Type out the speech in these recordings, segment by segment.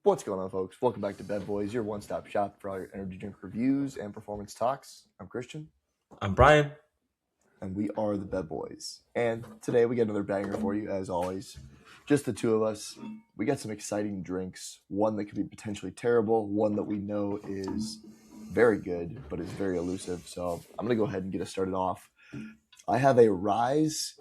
What's going on, folks? Welcome back to Bed Boys, your one-stop shop for all your energy drink reviews and performance talks. I'm Christian. I'm Brian. And we are the Bed Boys. And today we got another banger for you, as always. Just the two of us. We got some exciting drinks. One that could be potentially terrible. One that we know is very good, but is very elusive. So I'm going to go ahead and get us started off. I have a Rise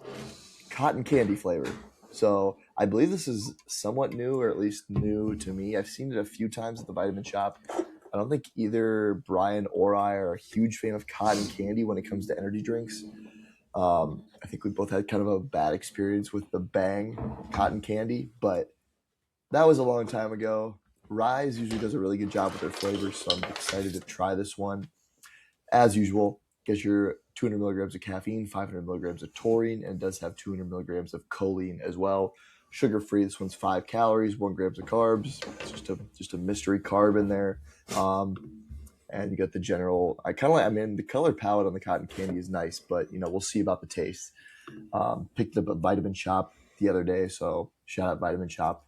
cotton candy flavor. So I believe this is somewhat new, or at least new to me. I've seen it a few times at the vitamin shop. I don't think either Brian or I are a huge fan of cotton candy when it comes to energy drinks. I think we both had kind of a bad experience with the Bang cotton candy, but that was a long time ago. Rise usually does a really good job with their flavors, so I'm excited to try this one. As usual, gets your 200 milligrams of caffeine, 500 milligrams of taurine, and it does have 200 milligrams of choline as well. Sugar-free, this one's 5 calories, 1 grams of carbs. It's just a mystery carb in there. And you got the general, the color palette on the cotton candy is nice, but, we'll see about the taste. Picked up a Vitamin Shop the other day, so shout out Vitamin Shop.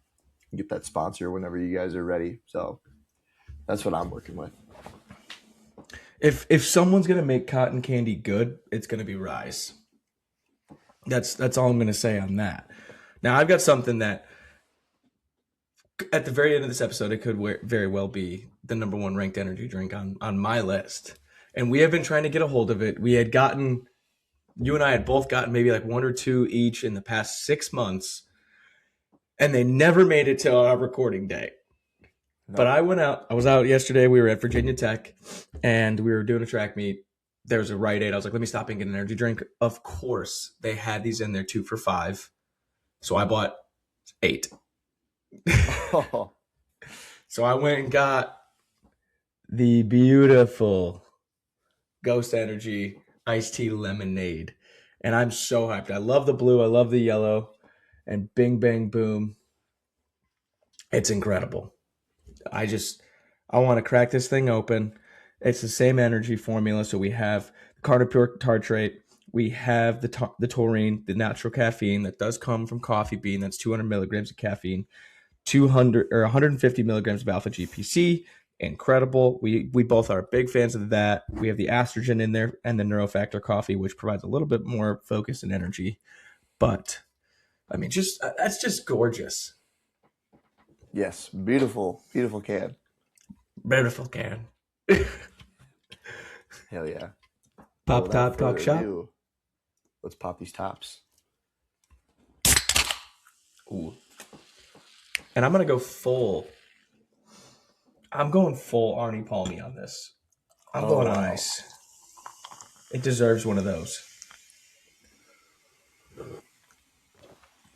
Get that sponsor whenever you guys are ready. So that's what I'm working with. If someone's gonna make cotton candy good, it's gonna be Rise. That's all I'm gonna say on that. Now I've got something that at the very end of this episode, it could very well be the number one ranked energy drink on my list. And we have been trying to get a hold of it. You and I had both gotten maybe like 1 or 2 each in the past 6 months, and they never made it to our recording day. No. But I was out yesterday. We were at Virginia Tech, and we were doing a track meet. There was a Rite Aid. I was like, let me stop and get an energy drink. Of course, they had these in there 2 for $5. So I bought 8. Oh. So I went and got the beautiful Ghost Energy iced tea lemonade. And I'm so hyped. I love the blue. I love the yellow. And bing, bang, boom. It's incredible. I want to crack this thing open. It's the same energy formula. So we have the carnitine tartrate. We have the taurine, the natural caffeine that does come from coffee bean. That's 200 milligrams of caffeine. 150 milligrams of alpha GPC. Incredible. We both are big fans of that. We have the estrogen in there and the neurofactor coffee, which provides a little bit more focus and energy. But I mean, that's just gorgeous. Yes, beautiful can. Beautiful can. Hell yeah. Pop top talk shop. Let's pop these tops. Ooh. And I'm going to go full. I'm going full Arnie Palmy on this. I'm going on ice. It deserves one of those.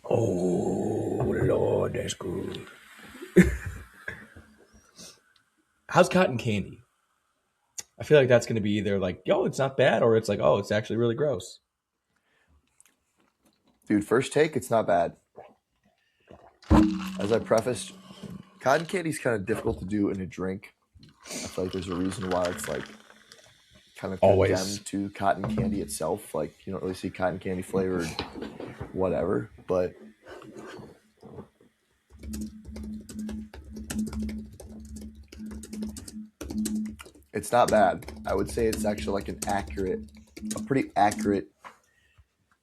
Oh, Lord, that's good. How's cotton candy? I feel like that's going to be either like, yo, it's not bad, or it's like, oh, it's actually really gross. Dude, first take, it's not bad. As I prefaced, cotton candy is kind of difficult to do in a drink. I feel like there's a reason why it's like kind of condemned to cotton candy itself. Like you don't really see cotton candy flavored whatever, but it's not bad. I would say it's actually like a pretty accurate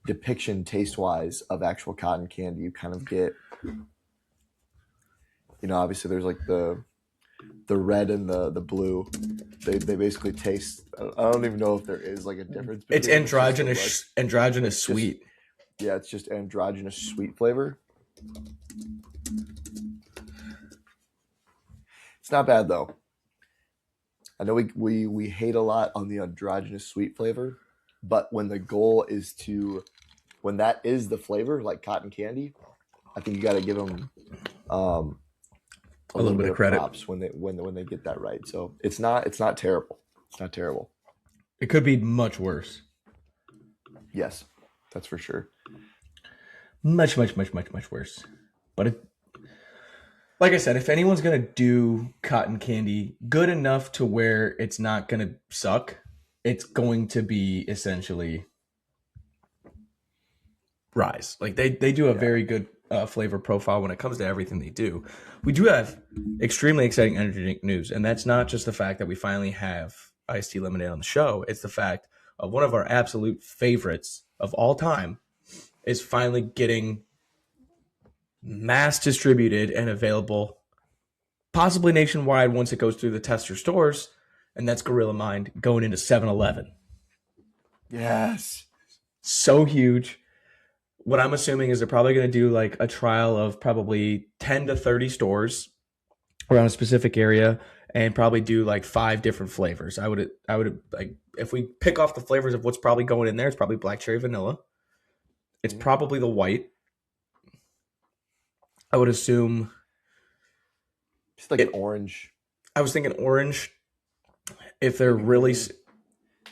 depiction taste-wise of actual cotton candy. You kind of get, obviously there's like the red and the blue. They basically taste. I don't even know if there is like a difference. It's androgynous sweet. Yeah, it's just androgynous sweet flavor. It's not bad though. I know we hate a lot on the androgynous sweet flavor, but when the goal is when that is the flavor, like cotton candy, I think you got to give them a little bit of credit props when they get that right. So it's not terrible. It's not terrible. It could be much worse. Yes, that's for sure. Much worse. But like I said, if anyone's going to do cotton candy good enough to where it's not going to suck, it's going to be essentially Rise. Like they do a very good flavor profile when it comes to everything they do. We do have extremely exciting energy drink news, and that's not just the fact that we finally have iced tea lemonade on the show. It's the fact of one of our absolute favorites of all time is finally getting mass distributed and available, possibly nationwide once it goes through the tester stores, and that's Gorilla Mind going into 7-Eleven. Yes. So huge. What I'm assuming is they're probably going to do like a trial of probably 10 to 30 stores around a specific area and probably do like 5 different flavors. I would like, if we pick off the flavors of what's probably going in there, it's probably black cherry vanilla. It's probably the white. I would assume Just like an orange. I was thinking orange. If they're really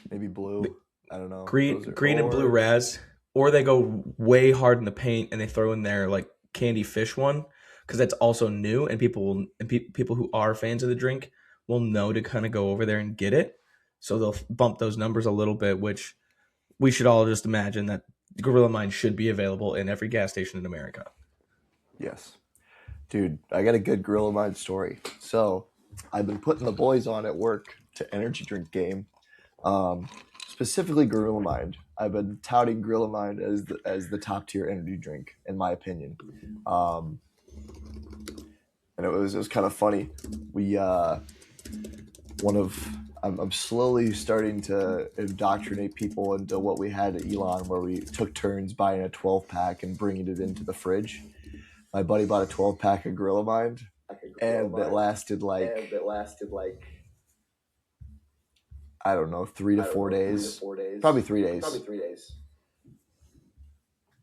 maybe blue, I don't know. Green and blue raz, or they go way hard in the paint and they throw in their like candy fish one, because that's also new, and people who are fans of the drink will know to kind of go over there and get it. So they'll bump those numbers a little bit, which we should all just imagine that Gorilla Mind should be available in every gas station in America. Yes. Dude, I got a good Gorilla Mind story. So I've been putting the boys on at work to energy drink game. Specifically Gorilla Mind. I've been touting Gorilla Mind as the top tier energy drink, in my opinion. And it was kind of funny. I'm slowly starting to indoctrinate people into what we had at Elon, where we took turns buying a 12-pack and bringing it into the fridge. My buddy bought a 12-pack of Gorilla Mind, and it lasted like I don't know, 3 to 4 days. Probably 3 days.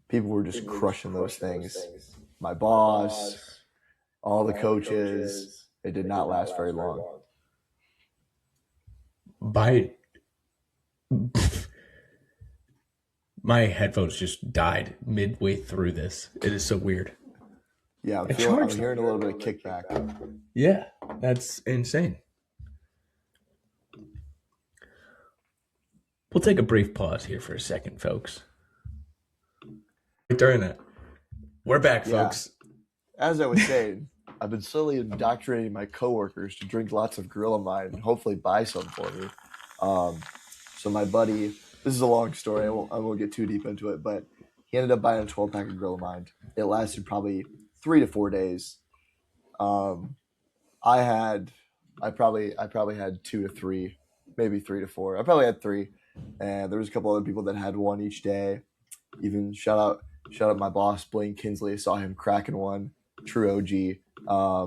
People were just crushing those things. My boss, all the coaches. It did not last very long. My headphones just died midway through this. It is so weird. Yeah, I'm hearing a little bit of kickback. Yeah, that's insane. We'll take a brief pause here for a second, folks. During that, we're back, folks. As I was saying, I've been slowly indoctrinating my coworkers to drink lots of Gorilla Mind and hopefully buy some for me. So my buddy, this is a long story. I won't get too deep into it, but he ended up buying a 12-pack of Gorilla Mind. It lasted probably 3 to 4 days. I probably had 2 to 3, maybe 3 to 4. I probably had 3, and there was a couple other people that had one each day. Even shout out my boss Blaine Kinsley. I saw him cracking one. True OG. I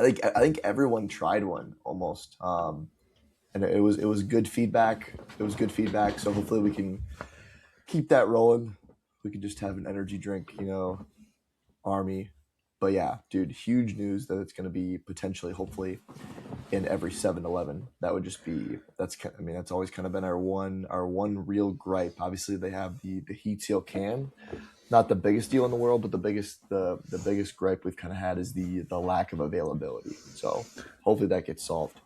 think everyone tried one almost, and it was good feedback. So hopefully we can keep that rolling. We can just have an energy drink, army. But yeah, dude, huge news that it's going to be potentially, hopefully, in every 7-Eleven. That would just be that's always kind of been our one real gripe. Obviously, they have the heat seal can, not the biggest deal in the world, but the biggest gripe we've kind of had is the lack of availability. So hopefully that gets solved.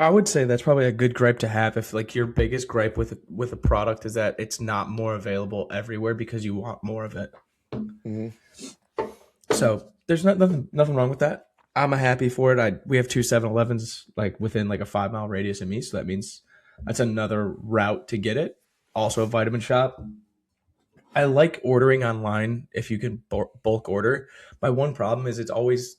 I would say that's probably a good gripe to have if like your biggest gripe with a product is that it's not more available everywhere because you want more of it. Mm-hmm. So there's nothing wrong with that. I'm happy for it. We have 2 7-Elevens like within like a 5-mile radius of me, so that means that's another route to get it. Also a vitamin shop. I like ordering online if you can bulk order. My one problem is it's always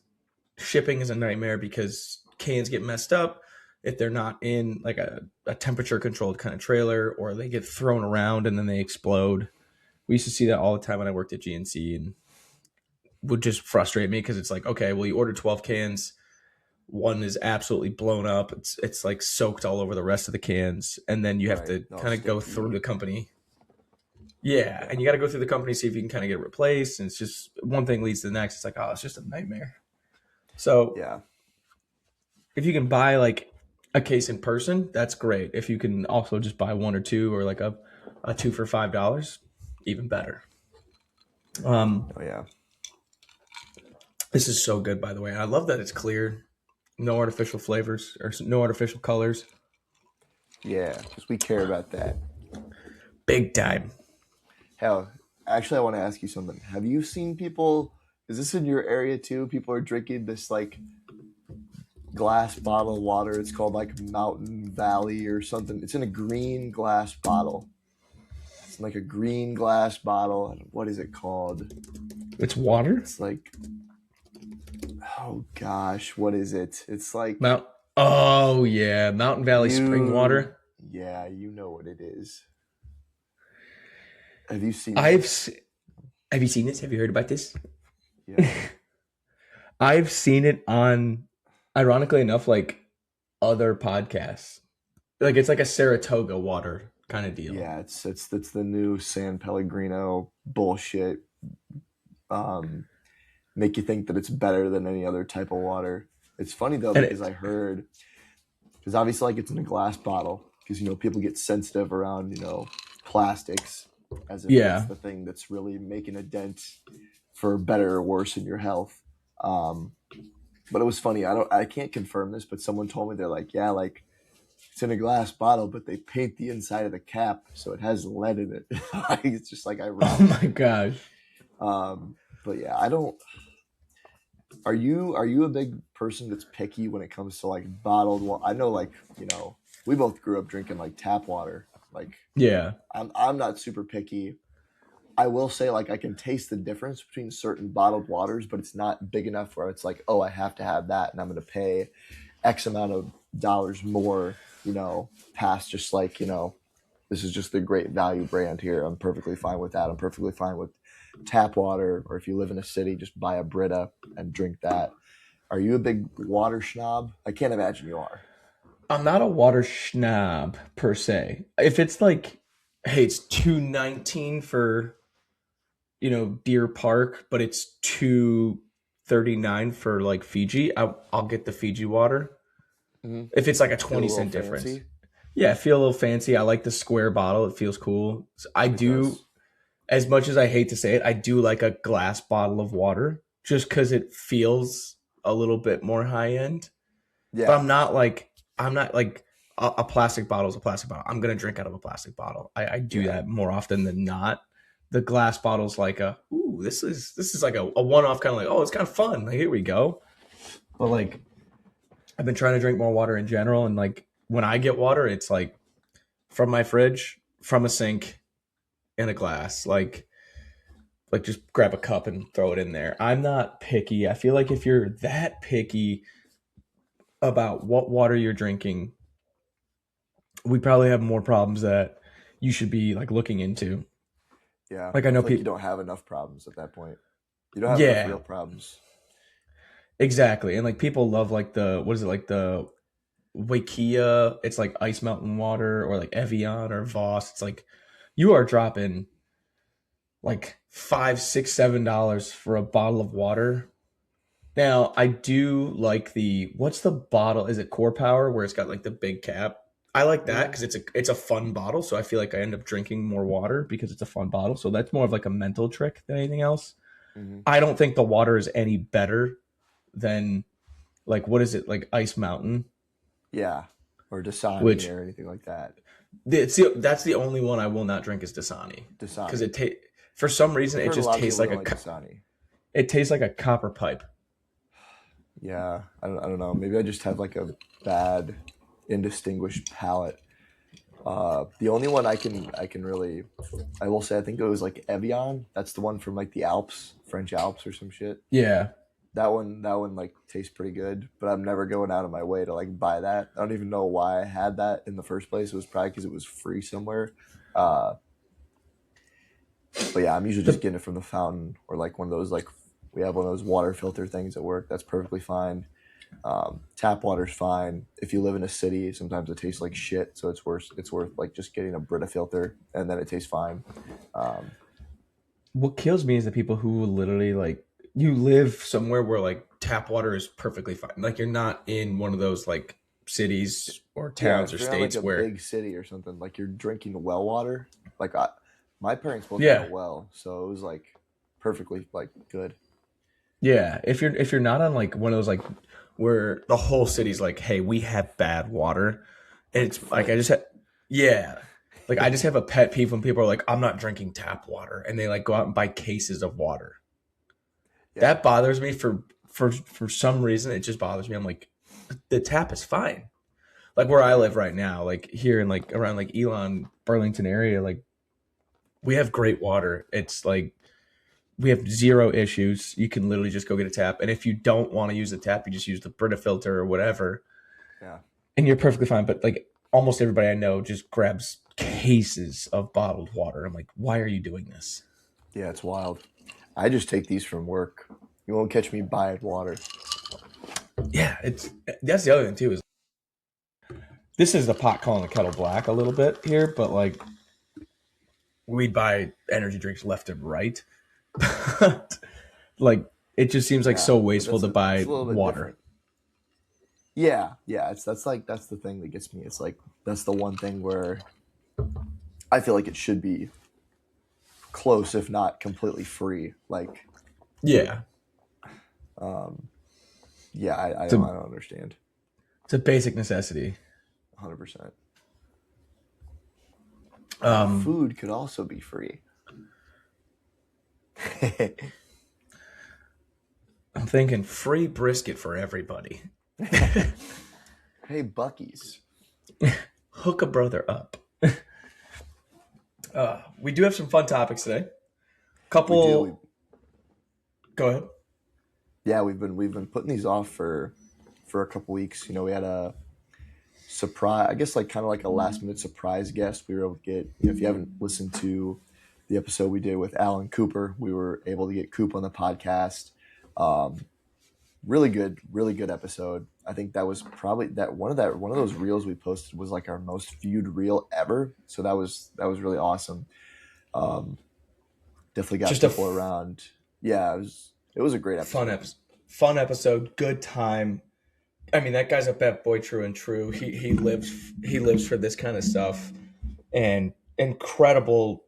shipping is a nightmare because cans get messed up if they're not in like a temperature controlled kind of trailer, or they get thrown around and then they explode. We used to see that all the time when I worked at GNC, and would just frustrate me because it's like, okay, well, you order 12 cans. One is absolutely blown up. It's like soaked all over the rest of the cans. And then you have to kind of go through the company. Yeah. And you got to go through the company, see if you can kind of get it replaced. And it's just one thing leads to the next. It's like, oh, it's just a nightmare. So yeah, if you can buy like a case in person, that's great. If you can also just buy 1 or 2 or like a 2 for $5, even better. Oh yeah. This is so good, by the way. I love that it's clear. No artificial flavors or no artificial colors. Yeah, because we care about that. Big time. Hell, Actually, I want to ask you something. Have you seen people? Is this in your area too? People are drinking this like glass bottle of water. It's called like Mountain Valley or something. It's in a green glass bottle. It's like a green glass bottle. What is it called? It's water. It's like, oh gosh, what is it? It's like Oh yeah, Mountain Valley spring water. Yeah, you know what it is. Have you seen Have you seen this? Have you heard about this? Yeah. I've seen it on, ironically enough, like other podcasts. Like it's like a Saratoga water kind of deal. Yeah, it's the new San Pellegrino bullshit. Make you think that it's better than any other type of water. It's funny though because I heard, because obviously like it's in a glass bottle because people get sensitive around plastics, as if it's the thing that's really making a dent for better or worse in your health. But it was funny. I can't confirm this, but someone told me they're like, yeah, like it's in a glass bottle, but they paint the inside of the cap so it has lead in it. It's just like ironic. Oh my gosh. But yeah, I don't. Are you a big person that's picky when it comes to like bottled water? I know, like we both grew up drinking like tap water. Like I'm not super picky. I will say like I can taste the difference between certain bottled waters, but it's not big enough where it's like, oh, I have to have that, and I'm going to pay X amount of dollars more. Past just like this is just the great value brand here. I'm perfectly fine with that. I'm perfectly fine with tap water, or if you live in a city, just buy a Brita and drink that. Are you a big water snob? I can't imagine you are. I'm not a water snob per se. If it's like, hey, it's $2.19 for Deer Park, but it's $2.39 for like Fiji, I'll get the Fiji water. Mm-hmm. If it's like a 20-cent difference. Fancy. Yeah, I feel a little fancy. I like the square bottle. It feels cool. So I do, as much as I hate to say it, I do like a glass bottle of water just because it feels a little bit more high end. Yeah. But I'm not like a plastic bottle is a plastic bottle. I'm going to drink out of a plastic bottle. I do that more often than not. The glass bottle's like this is like a one-off kind of like, oh, it's kind of fun. Like, here we go. But like, I've been trying to drink more water in general. And like, when I get water, it's like from my fridge, from a sink, in a glass. Like just grab a cup and throw it in there. I'm not picky. I feel like if you're that picky about what water you're drinking, we probably have more problems that you should be like looking into. Yeah. Like I know people, you don't have enough problems at that point. You don't have enough real problems. Exactly. And like people love like the Wakia, it's like Ice Mountain water, or like Evian or Voss. It's like you are dropping like $5, $6, $7 for a bottle of water. Now I do like what's the bottle? Is it Core Power where it's got like the big cap? I like that because it's a fun bottle. So I feel like I end up drinking more water because it's a fun bottle. So that's more of like a mental trick than anything else. Mm-hmm. I don't think the water is any better than like, what is it, like Ice Mountain? Yeah, or Dasani or anything like that. That's the only one I will not drink is Dasani. Because for some reason it just tastes like Dasani. It tastes like a copper pipe. Yeah, I don't know. Maybe I just have like a bad, indistinguished palate. The only one I will say, I think it was like Evian. That's the one from like the Alps, French Alps or some shit. Yeah. That one like tastes pretty good, but I'm never going out of my way to like buy that. I don't even know why I had that in the first place. It was probably because it was free somewhere. But yeah, I'm usually just getting it from the fountain, or like one of those, like we have one of those water filter things at work. That's perfectly fine. Tap water's fine. If you live in a city, sometimes it tastes like shit, so it's worth like just getting a Brita filter, and then it tastes fine. What kills me is the people who literally like, you live somewhere where like tap water is perfectly fine. Like you're not in one of those like cities or towns or states like where big city or something. Like you're drinking well water. Like my parents both had a well, so it was like perfectly like good. Yeah, if you're not on like one of those like where the whole city's like, hey, we have bad water, and it's like I just had Like I just have a pet peeve when people are like, I'm not drinking tap water, and they like go out and buy cases of water. Yeah, That bothers me for some reason. It just bothers me. I'm like, the tap is fine. Like where I live right now, like here in like around like Elon, Burlington area, like we have great water. It's like we have zero issues. You can literally just go get a tap. And if you don't want to use the tap, you just use the Brita filter or whatever. yeah, And you're perfectly fine. But like almost everybody I know just grabs cases of bottled water. I'm like, why are you doing this? yeah. It's wild. I just take these from work. You won't catch me buying water. Yeah, it's that's the other thing too, is this is the pot calling the kettle black a little bit here, but like we buy energy drinks left and right. Like it just seems like Yeah, so but wasteful that's to it's buy a little bit water. different. Yeah, yeah. That's the thing that gets me. It's like that's the one thing where I feel like it should be close, if not completely free. Like, Yeah. um, yeah, It's a I don't understand. it's a basic necessity. 100%. Um Food could also be free. Hey, I'm thinking free brisket for everybody. Bucky's. Hook a brother up. We do have some fun topics today. We do. We, Couple go ahead. yeah, we've been putting these off for a couple weeks. You know, we had a surprise, I guess, like kind of like a last minute surprise guest. We were able to get, if you haven't listened to the episode we did with Alan Cooper, we were able to get Coop on the podcast. Um, really good episode. I think that was probably one of those reels we posted was like our most viewed reel ever. So that was really awesome. Um, Definitely got Just a people around. Yeah, it was a great fun episode. episode. Fun episode, good time. I mean, that guy's a bet boy, true and true. He lives for this kind of stuff, and incredible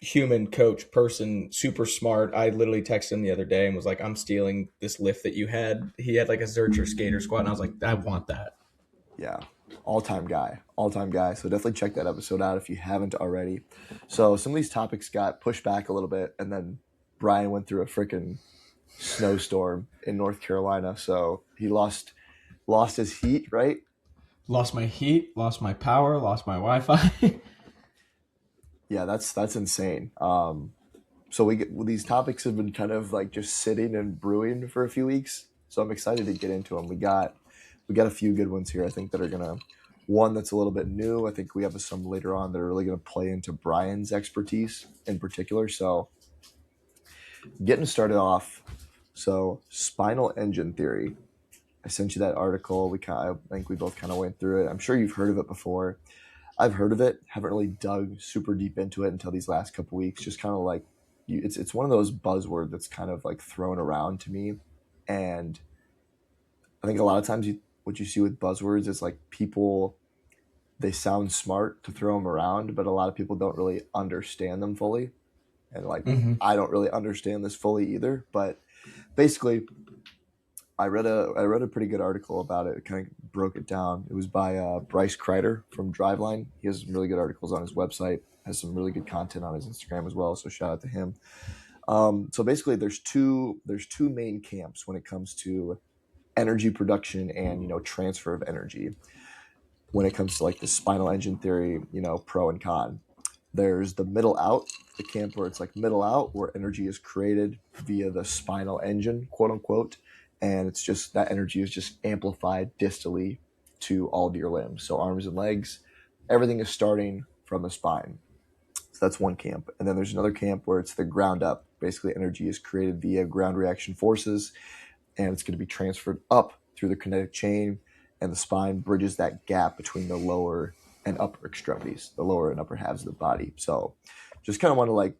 human coach person, super smart. I literally texted him the other day and was like, "I'm stealing this lift that you had." He had like a Zercher skater squat, and I was like, "I want that." Yeah, all time guy. So definitely check that episode out if you haven't already. So some of these topics got pushed back a little bit, and then Brian went through a freaking snowstorm in North Carolina, so he lost his heat, right? Lost my heat, lost my power, lost my Wi-Fi. Yeah, that's insane. So these topics have been kind of like just sitting and brewing for a few weeks. So I'm excited to get into them. We got a few good ones here. I think that are gonna one that's a little bit new. I think we have some later on that are really gonna play into Brian's expertise in particular. So getting started off. So spinal engine theory. I sent you that article. I think we both kind of went through it. I'm sure you've heard of it before. I've heard of it. Haven't really dug super deep into it until these last couple weeks. Just kind of like it's one of those buzzwords that's kind of like thrown around to me, and I think a lot of times what you see with buzzwords is like people they sound smart to throw them around, but a lot of people don't really understand them fully, and like Hmm. I don't really understand this fully either. But basically, I read a pretty good article about it. It kind of broke it down. It was by Bryce Kreider from Driveline. He has some really good articles on his website. Has some really good content on his Instagram as well. So shout out to him. So basically, there's two main camps when it comes to energy production and transfer of energy. When it comes to like the spinal engine theory, pro and con. There's the middle out, the camp where it's like middle out, where energy is created via the spinal engine, quote unquote, and it's just that energy is just amplified distally to all of your limbs. So arms and legs, everything is starting from the spine. So that's one camp. And then there's another camp where it's the ground up. Basically, energy is created via ground reaction forces, and it's going to be transferred up through the kinetic chain, and the spine bridges that gap between the lower and upper extremities, the lower and upper halves of the body. So just kind of want to like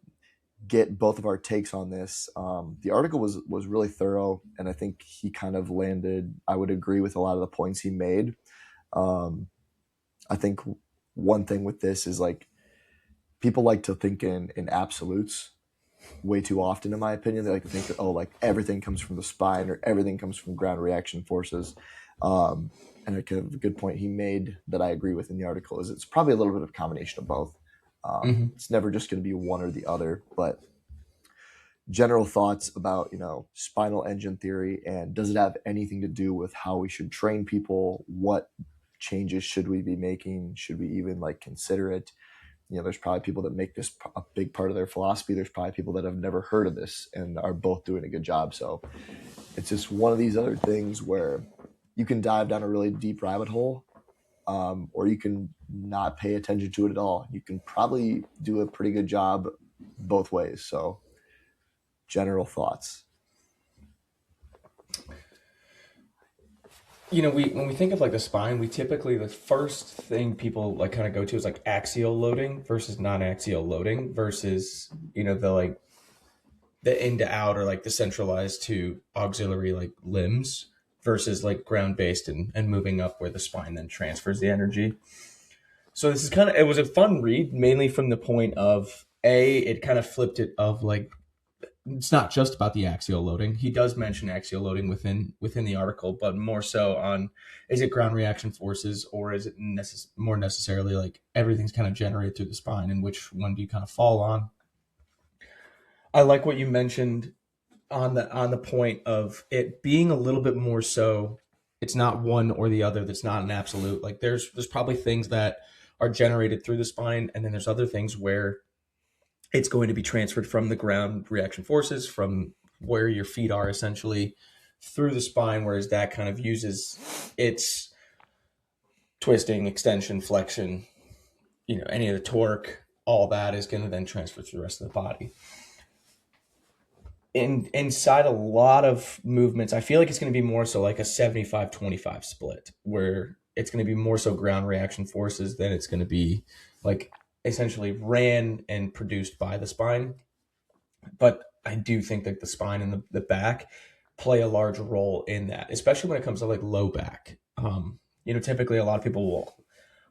get both of our takes on this. The article was really thorough, and I think he kind of landed. I would agree with a lot of the points he made. Um, I think one thing with this is like people like to think in absolutes way too often, in my opinion. They like to think that like everything comes from the spine or everything comes from ground reaction forces. Um, and a kind of a good point he made that I agree with in the article is it's probably a little bit of a combination of both. Mm-hmm. It's never just going to be one or the other, but general thoughts about spinal engine theory, and does it have anything to do with how we should train people? What changes should we be making? Should we even like consider it? There's probably people that make this a big part of their philosophy. There's probably people that have never heard of this and are both doing a good job. So it's just one of these other things where you can dive down a really deep rabbit hole, or you can not pay attention to it at all. You can probably do a pretty good job both ways. So general thoughts. When we think of like the spine, we typically the first thing people like kind of go to is like axial loading versus non-axial loading versus the in to out or like the centralized to auxiliary like limbs versus like ground based and moving up where the spine then transfers the energy. So this is it was a fun read, mainly from the point of it kind of flipped it of like it's not just about the axial loading. He does mention axial loading within the article, but more so on is it ground reaction forces or is it more necessarily like everything's kind of generated through the spine, and which one do you kind of fall on? I like what you mentioned on the point of it being a little bit more so. It's not one or the other. That's not an absolute. Like there's probably things that are generated through the spine, and then there's other things where it's going to be transferred from the ground reaction forces from where your feet are essentially through the spine, whereas that kind of uses its twisting, extension, flexion, any of the torque, all that is going to then transfer through the rest of the body. Inside a lot of movements, I feel like it's going to be more so like a 75-25 split, where it's going to be more so ground reaction forces than it's going to be like essentially ran and produced by the spine. But I do think that the spine and the back play a large role in that, especially when it comes to like low back. Typically a lot of people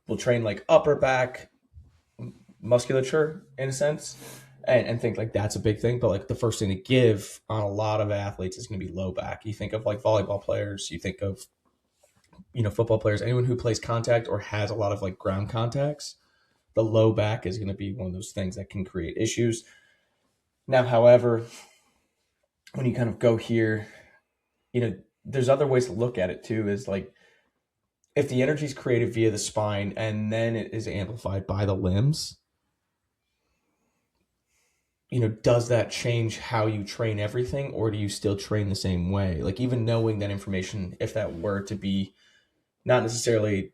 will train like upper back musculature in a sense and think like that's a big thing. But like the first thing to give on a lot of athletes is going to be low back. You think of like volleyball players, you think of, football players, anyone who plays contact or has a lot of like ground contacts, the low back is going to be one of those things that can create issues. Now, however, when you kind of go here, there's other ways to look at it too, is like if the energy is created via the spine and then it is amplified by the limbs, does that change how you train everything, or do you still train the same way? Like even knowing that information, if that were to be not necessarily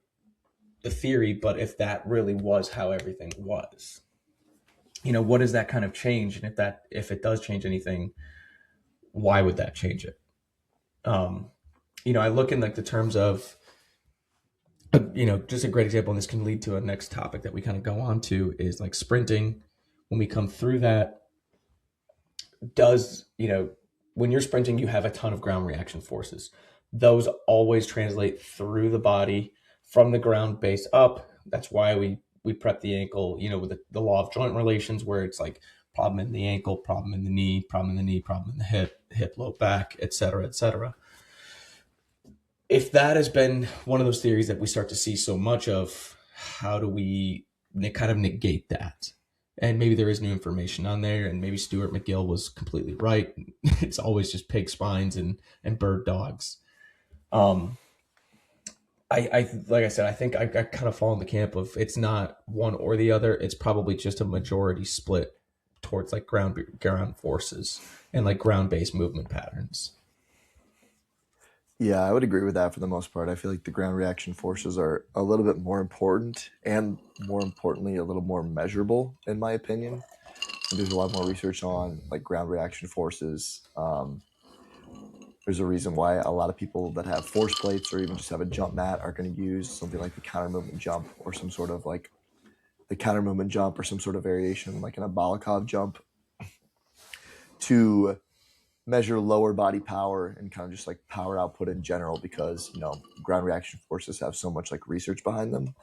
the theory, but if that really was how everything was, what does that kind of change? And if it does change anything, why would that change it? I look in like the terms of, just a great example, and this can lead to a next topic that we kind of go on to is like sprinting. When we come through that, when you're sprinting, you have a ton of ground reaction forces. Those always translate through the body from the ground base up. That's why we prep the ankle, with the law of joint relations, where it's like problem in the ankle, problem in the knee, problem in the knee, problem in the hip, low back, et cetera, et cetera. If that has been one of those theories that we start to see so much of, how do we kind of negate that? And maybe there is new information on there, and maybe Stuart McGill was completely right. It's always just pig spines and bird dogs. I like I said, I think I kind of fall in the camp of it's not one or the other. It's probably just a majority split towards like ground forces and like ground based movement patterns. Yeah, I would agree with that for the most part. I feel like the ground reaction forces are a little bit more important and, more importantly, a little more measurable, in my opinion. And there's a lot more research on like ground reaction forces. There's a reason why a lot of people that have force plates or even just have a jump mat are going to use something like the counter movement jump or some sort of like the counter movement jump or some sort of variation like an Abalikov jump to measure lower body power and kind of just like power output in general, because ground reaction forces have so much like research behind them.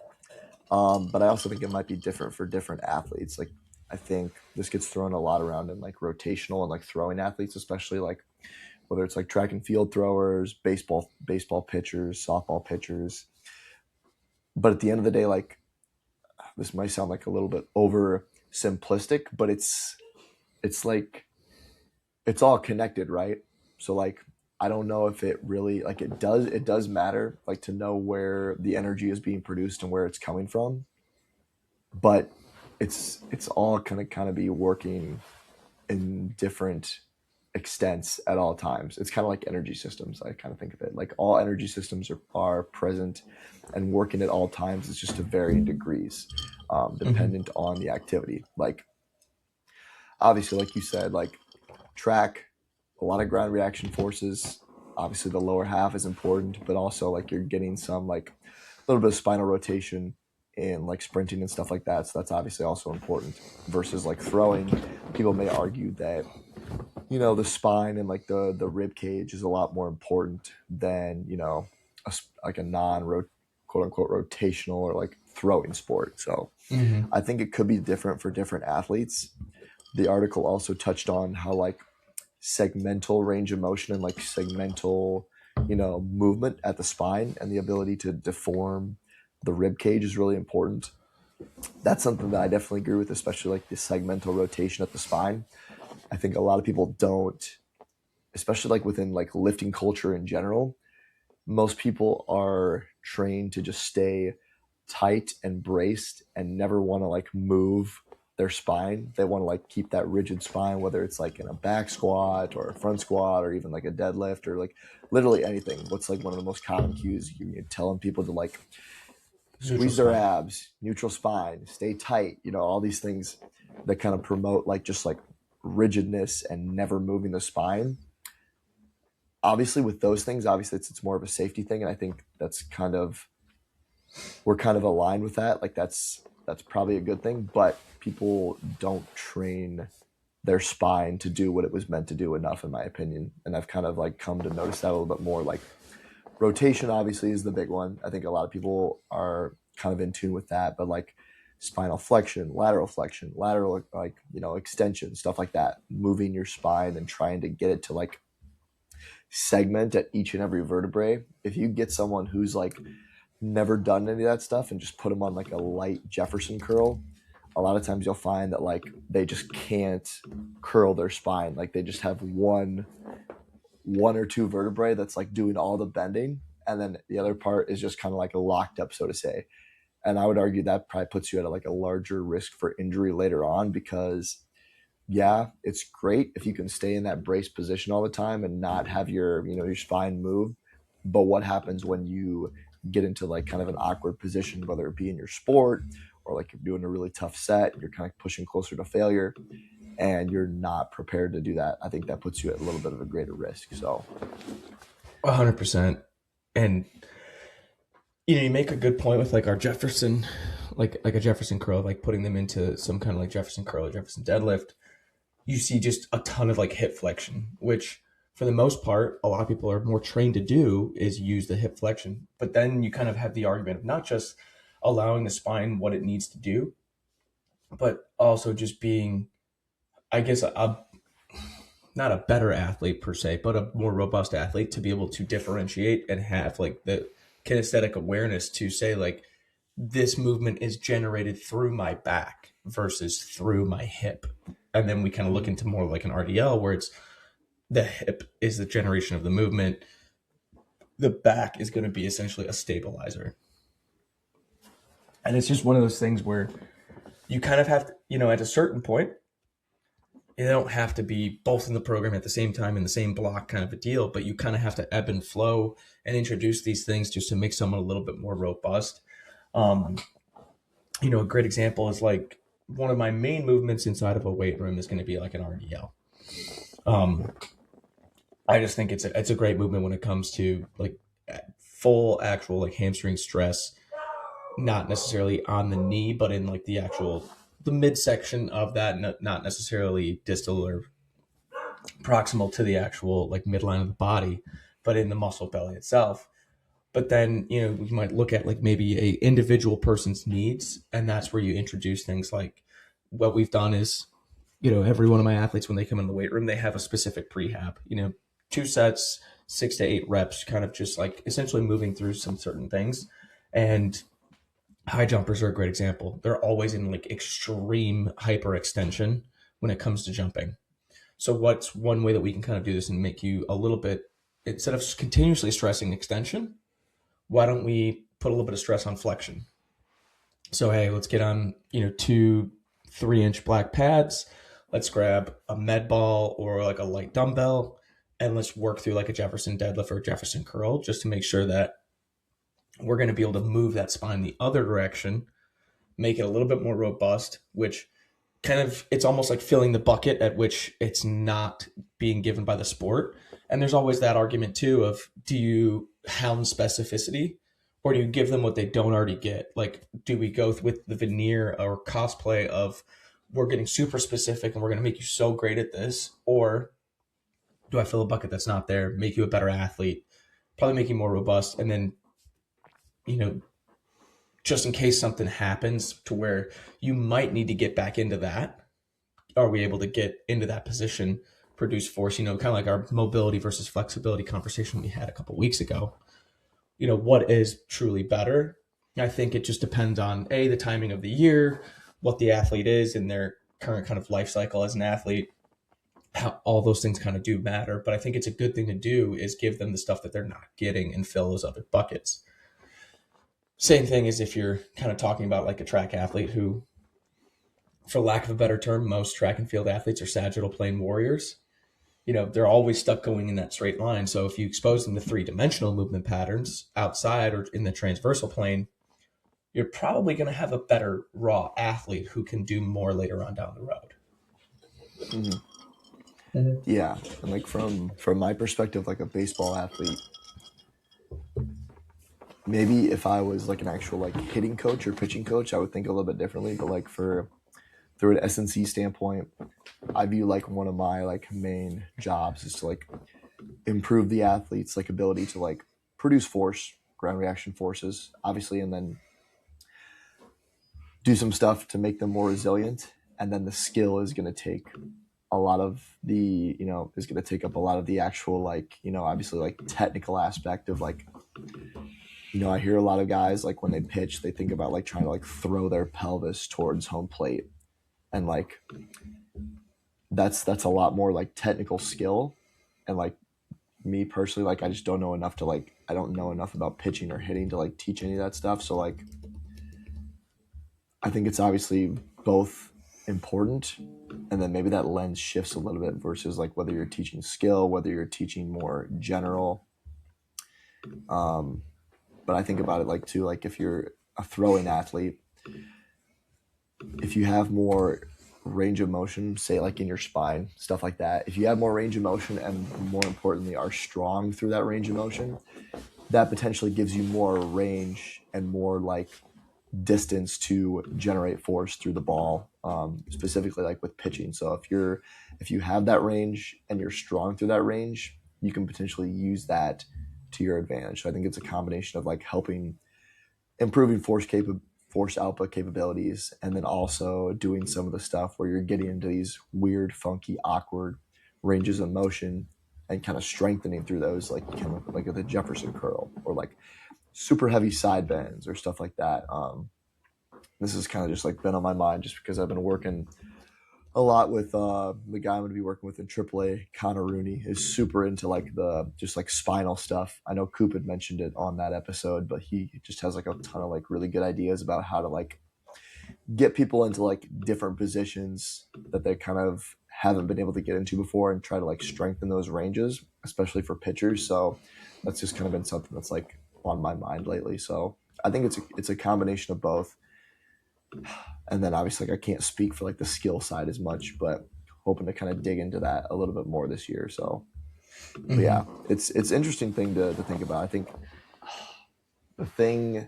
But I also think it might be different for different athletes. Like I think this gets thrown a lot around in like rotational and like throwing athletes, especially like whether it's like track and field throwers, baseball pitchers, softball pitchers. But at the end of the day, like, this might sound like a little bit over simplistic, but it's like it's all connected, right? So like I don't know if it really like it does matter like to know where the energy is being produced and where it's coming from, but it's all gonna kind of be working in different extents at all times. It's kind of like energy systems. I kind of think of it like all energy systems are present and working at all times. It's just to varying degrees, Mm-hmm. dependent on the activity. Like obviously, like you said, like track, a lot of ground reaction forces. Obviously, the lower half is important, but also like you're getting some like a little bit of spinal rotation in like sprinting and stuff like that. So that's obviously also important versus like throwing. People may argue that the spine and like the rib cage is a lot more important than like a non quote unquote rotational or like throwing sport. So Mm-hmm. I think it could be different for different athletes. The article also touched on how like segmental range of motion and like segmental movement at the spine and the ability to deform the rib cage is really important. That's something that I definitely agree with, especially like the segmental rotation at the spine. I think a lot of people don't, especially like within like lifting culture in general. Most people are trained to just stay tight and braced and never want to like move their spine. They want to like keep that rigid spine, whether it's like in a back squat or a front squat or even like a deadlift or like literally anything. What's like one of the most common cues? You're telling people to like Neutral squeeze their spine. abs, neutral spine, stay tight, all these things that kind of promote like just like rigidness and never moving the spine. Obviously with those things, obviously it's more of a safety thing, and I think that's kind of we're kind of aligned with that. Like that's probably a good thing, but people don't train their spine to do what it was meant to do enough, in my opinion. And I've kind of like come to notice that a little bit more. Like rotation obviously is the big one. I think a lot of people are kind of in tune with that, but like spinal flexion, lateral like extension, stuff like that, moving your spine and trying to get it to like segment at each and every vertebrae. If you get someone who's like never done any of that stuff and just put them on like a light Jefferson curl, a lot of times you'll find that like they just can't curl their spine. Like they just have one or two vertebrae that's like doing all the bending, and then the other part is just kind of like locked up, so to say. And I would argue that probably puts you at like a larger risk for injury later on, because yeah, it's great if you can stay in that brace position all the time and not have your spine move. But what happens when you get into like kind of an awkward position, whether it be in your sport or like you're doing a really tough set, you're kind of pushing closer to failure, and you're not prepared to do that? I think that puts you at a little bit of a greater risk. So 100%. And you make a good point with like our Jefferson, like a Jefferson curl, like putting them into some kind of like Jefferson curl, Jefferson deadlift. You see just a ton of like hip flexion, which for the most part, a lot of people are more trained to do is use the hip flexion. But then you kind of have the argument of not just allowing the spine what it needs to do, but also just being, I guess, not a better athlete per se, but a more robust athlete to be able to differentiate and have like the kinesthetic awareness to say like this movement is generated through my back versus through my hip. And then we kind of look into more like an RDL where it's the hip is the generation of the movement. The back is going to be essentially a stabilizer. And it's just one of those things where you kind of have to, at a certain point, they don't have to be both in the program at the same time in the same block kind of a deal, but you kind of have to ebb and flow and introduce these things just to make someone a little bit more robust. Um, a great example is like one of my main movements inside of a weight room is going to be like an RDL. Um, I just think it's a great movement when it comes to like full actual like hamstring stress, not necessarily on the knee, but in like the midsection of that, not necessarily distal or proximal to the actual like midline of the body, but in the muscle belly itself. But then you might look at like maybe a individual person's needs, and that's where you introduce things like what we've done is every one of my athletes when they come in the weight room they have a specific prehab. 2 sets, 6 to 8 reps, kind of just like essentially moving through some certain things. And high jumpers are a great example. They're always in like extreme hyperextension when it comes to jumping. So what's one way that we can kind of do this and make you a little bit, instead of continuously stressing extension, why don't we put a little bit of stress on flexion? So hey, let's get on, 2 3-inch black pads. Let's grab a med ball or like a light dumbbell, and let's work through like a Jefferson deadlift or a Jefferson curl, just to make sure that we're going to be able to move that spine the other direction, make it a little bit more robust, which kind of, it's almost like filling the bucket at which it's not being given by the sport. And there's always that argument too of, do you hound specificity or do you give them what they don't already get? Like, do we go with the veneer or cosplay of, we're getting super specific and we're going to make you so great at this? Or do I fill a bucket that's not there, make you a better athlete, probably make you more robust, and then, you know, just in case something happens to where you might need to get back into that, are we able to get into that position, produce force, kind of like our mobility versus flexibility conversation we had a couple weeks ago. What is truly better? I think it just depends on the timing of the year, what the athlete is in their current kind of life cycle as an athlete. How all those things kind of do matter, but I think it's a good thing to do is give them the stuff that they're not getting and fill those other buckets. Same thing as if you're kind of talking about like a track athlete who, for lack of a better term, most track and field athletes are sagittal plane warriors. They're always stuck going in that straight line. So if you expose them to 3-dimensional movement patterns outside or in the transversal plane, you're probably going to have a better raw athlete who can do more later on down the road. Yeah, and like from my perspective, like a baseball athlete, maybe if I was like an actual like hitting coach or pitching coach, I would think a little bit differently. But like through an SNC standpoint, I view like one of my like main jobs is to like improve the athlete's like ability to like produce force, ground reaction forces, obviously, and then do some stuff to make them more resilient. And then the skill is going to take a lot of the, is going to take up a lot of the actual like, obviously like technical aspect of like, I hear a lot of guys like when they pitch, they think about like trying to like throw their pelvis towards home plate. And like that's a lot more like technical skill. And like me personally, like I just don't know enough to like, I don't know enough about pitching or hitting to like teach any of that stuff. So like I think it's obviously both important, and then maybe that lens shifts a little bit versus like whether you're teaching skill, whether you're teaching more general. But I think about it like too, like if you're a throwing athlete, if you have more range of motion, say like in your spine, stuff like that, if you have more range of motion and more importantly are strong through that range of motion, that potentially gives you more range and more like distance to generate force through the ball, specifically like with pitching. So if you have that range and you're strong through that range, you can potentially use that to your advantage. So I think it's a combination of like improving force output capabilities, and then also doing some of the stuff where you're getting into these weird, funky, awkward ranges of motion and kind of strengthening through those, like kind of like the Jefferson curl or like super heavy side bends or stuff like that. This has kind of just like been on my mind just because I've been working a lot with the guy I'm going to be working with in AAA. Connor Rooney is super into like the just like spinal stuff. I know Coop had mentioned it on that episode, but he just has like a ton of like really good ideas about how to like get people into like different positions that they kind of haven't been able to get into before and try to like strengthen those ranges, especially for pitchers. So that's just kind of been something that's like on my mind lately. So I think it's a combination of both. And then obviously like I can't speak for like the skill side as much, but hoping to kind of dig into that a little bit more this year. So but yeah, it's interesting thing to think about. I think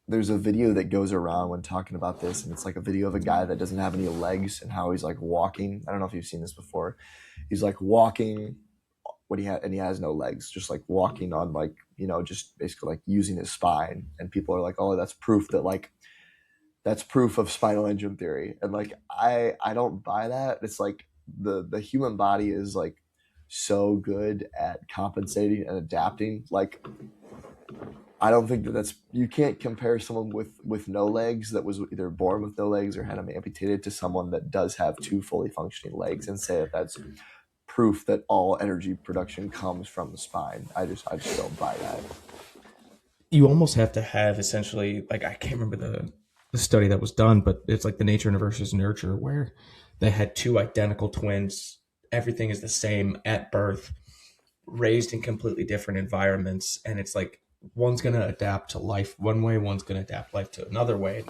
there's a video that goes around when talking about this, and it's like a video of a guy that doesn't have any legs and how he's like walking. I don't know if you've seen this before. He's like walking and he has no legs, just like walking on like, just basically like using his spine. And people are like, oh, that's proof of spinal engine theory. And like I don't buy that. It's like the human body is like so good at compensating and adapting. Like, I don't think that that's you can't compare someone with no legs that was either born with no legs or had them amputated to someone that does have two fully functioning legs and say that that's proof that all energy production comes from the spine. I just don't buy that. You almost have to have essentially, like, I can't remember the study that was done, but it's like the nature versus nurture, where they had two identical twins. Everything is the same at birth, raised in completely different environments, and it's like one's going to adapt to life one way, one's going to adapt life to another way.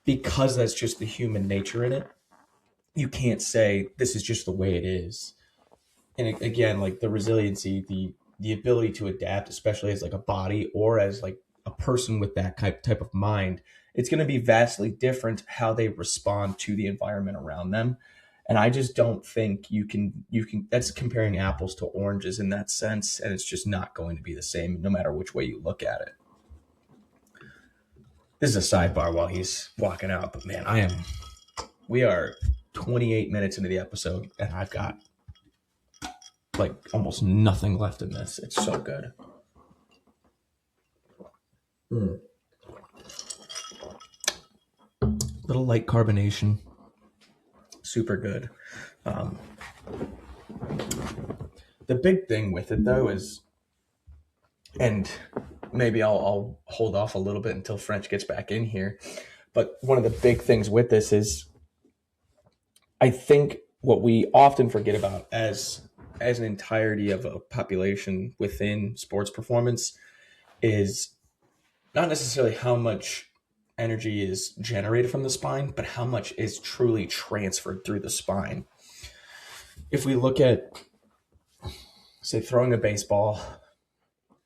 Because that's just the human nature in it, you can't say this is just the way it is. And again, like the resiliency, the ability to adapt, especially as like a body or as like a person with that type of mind, it's going to be vastly different how they respond to the environment around them. And I just don't think you can that's comparing apples to oranges in that sense, and it's just not going to be the same no matter which way you look at it. This is a sidebar while he's walking out, but man, we are 28 minutes into the episode and I've got like almost nothing left in this. It's so good. Mm. Little light carbonation, super good. Um, the big thing with it though is, and maybe I'll hold off a little bit until French gets back in here, but one of the big things with this is, I think what we often forget about as an entirety of a population within sports performance is not necessarily how much energy is generated from the spine, but how much is truly transferred through the spine. If we look at, say, throwing a baseball,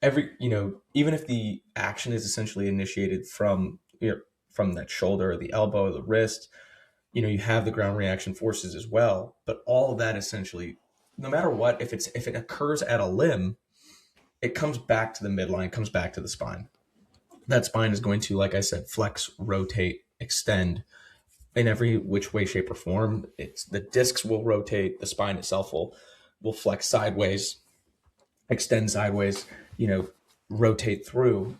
even if the action is essentially initiated from that shoulder or the elbow or the wrist, you have the ground reaction forces as well. But all of that essentially, no matter what, if it occurs at a limb, it comes back to the midline, comes back to the spine. That spine is going to, like I said, flex, rotate, extend in every which way, shape, or form. It's the discs will rotate, the spine itself will flex sideways, extend sideways, rotate through,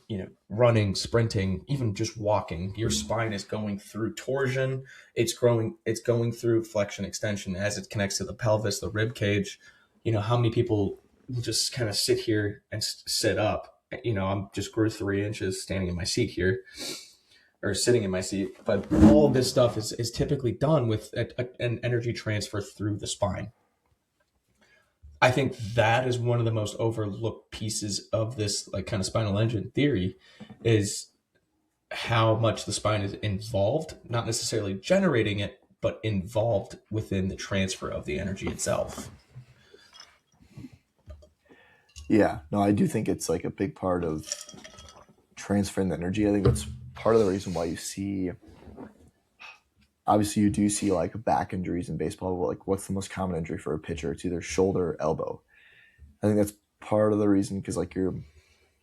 running, sprinting, even just walking. Your spine is going through torsion. It's going through flexion, extension as it connects to the pelvis, the rib cage. How many people just kind of sit here and sit up? I'm just grew 3 inches standing in my seat here, or sitting in my seat. But all of this stuff is typically done with an energy transfer through the spine. I think that is one of the most overlooked pieces of this, like, kind of spinal engine theory, is how much the spine is involved, not necessarily generating it, but involved within the transfer of the energy itself. Yeah, no, I do think it's like a big part of transferring the energy. I think that's part of the reason why you see, obviously you do see like back injuries in baseball. Like, what's the most common injury for a pitcher? It's either shoulder or elbow. I think that's part of the reason, because like you're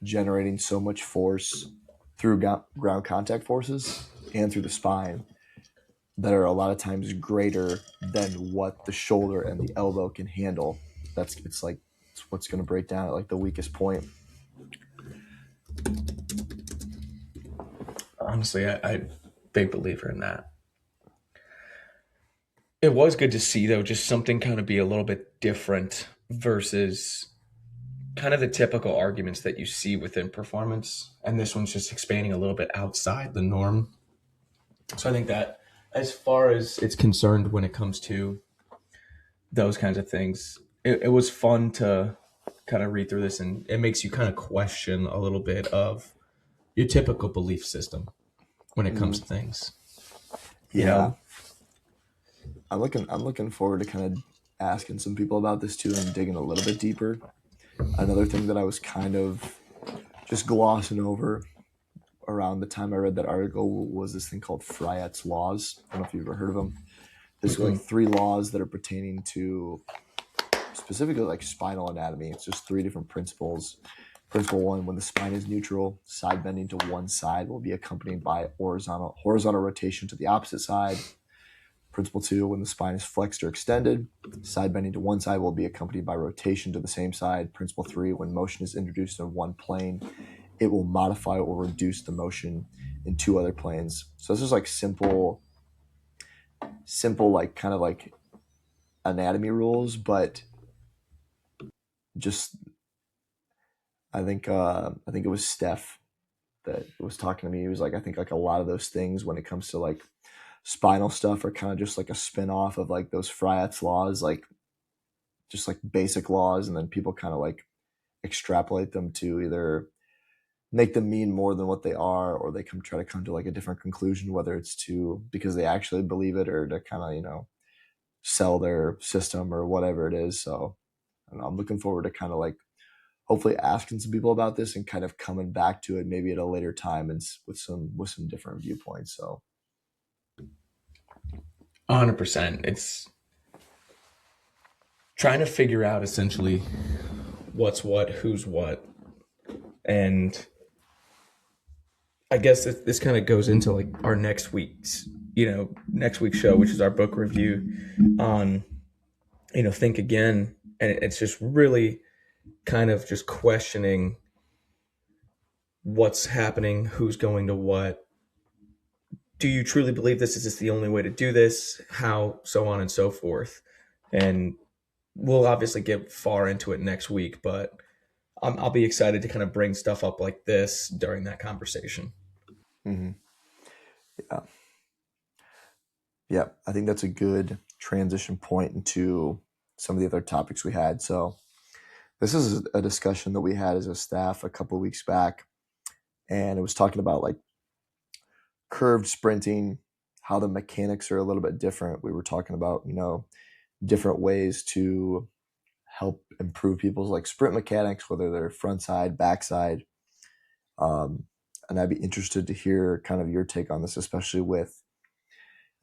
generating so much force through ground contact forces and through the spine that are a lot of times greater than what the shoulder and the elbow can handle. It's what's going to break down at like the weakest point. Honestly, I'm a big believer in that. It was good to see, though, just something kind of be a little bit different versus kind of the typical arguments that you see within performance. And this one's just expanding a little bit outside the norm. So I think that as far as it's concerned when it comes to those kinds of things, it was fun to kind of read through this, and it makes you kind of question a little bit of your typical belief system when it comes to things. Yeah. I'm looking forward to kind of asking some people about this too and digging a little bit deeper. Another thing that I was kind of just glossing over around the time I read that article was this thing called Friet's Laws. I don't know if you've ever heard of them. There's like 3 laws that are pertaining to specifically like spinal anatomy. It's just 3 different principles. Principle 1, when the spine is neutral, side bending to one side will be accompanied by horizontal rotation to the opposite side. Principle 2, when the spine is flexed or extended, side bending to one side will be accompanied by rotation to the same side. Principle 3, when motion is introduced in one plane, it will modify or reduce the motion in two other planes. So this is like simple, like kind of like anatomy rules, but just I think it was Steph that was talking to me. He was like, I think like a lot of those things when it comes to like spinal stuff are kind of just like a spin-off of like those Friat's laws, like just like basic laws, and then people kind of like extrapolate them to either make them mean more than what they are, or they try to come to like a different conclusion, whether it's to because they actually believe it or to kind of, sell their system or whatever it is. So I don't know, I'm looking forward to kind of like hopefully asking some people about this and kind of coming back to it maybe at a later time and with some different viewpoints. So 100%. It's trying to figure out essentially what's what, who's what. And I guess this kind of goes into like our next week's show, which is our book review on, Think Again. And it's just really kind of just questioning what's happening, who's going to what. Do you truly believe this? Is this the only way to do this? How, so on and so forth. And we'll obviously get far into it next week, but I'll be excited to kind of bring stuff up like this during that conversation. mm-hmm. Yeah, I think that's a good transition point into some of the other topics we had. So this is a discussion that we had as a staff a couple of weeks back, and it was talking about like curved sprinting, how the mechanics are a little bit different. We were talking about, different ways to help improve people's like sprint mechanics, whether they're front side, back side. And I'd be interested to hear kind of your take on this, especially with,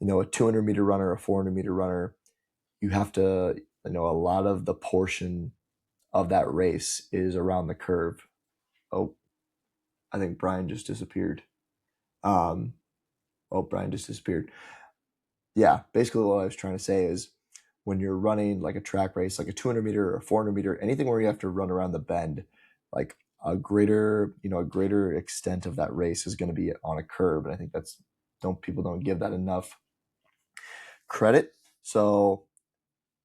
a 200-meter runner, a 400-meter runner. You have to, a lot of the portion of that race is around the curve. Oh, I think Brian just disappeared. Brian just disappeared. Yeah, basically what I was trying to say is when you're running like a track race, like a 200-meter or a 400-meter, anything where you have to run around the bend, like a greater extent of that race is going to be on a curve. And I think people don't give that enough credit. So,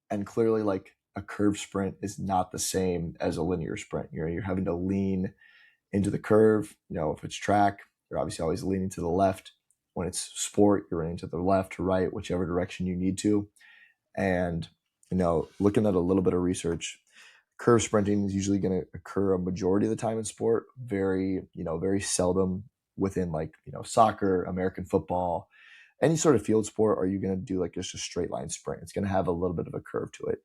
and clearly like a curve sprint is not the same as a linear sprint. You're having to lean into the curve. If it's track, you're obviously always leaning to the left. When it's sport, you're running to the left, to right, whichever direction you need to. And, looking at a little bit of research, curve sprinting is usually going to occur a majority of the time in sport. Very seldom within like, soccer, American football, any sort of field sport are you going to do like just a straight line sprint. It's going to have a little bit of a curve to it.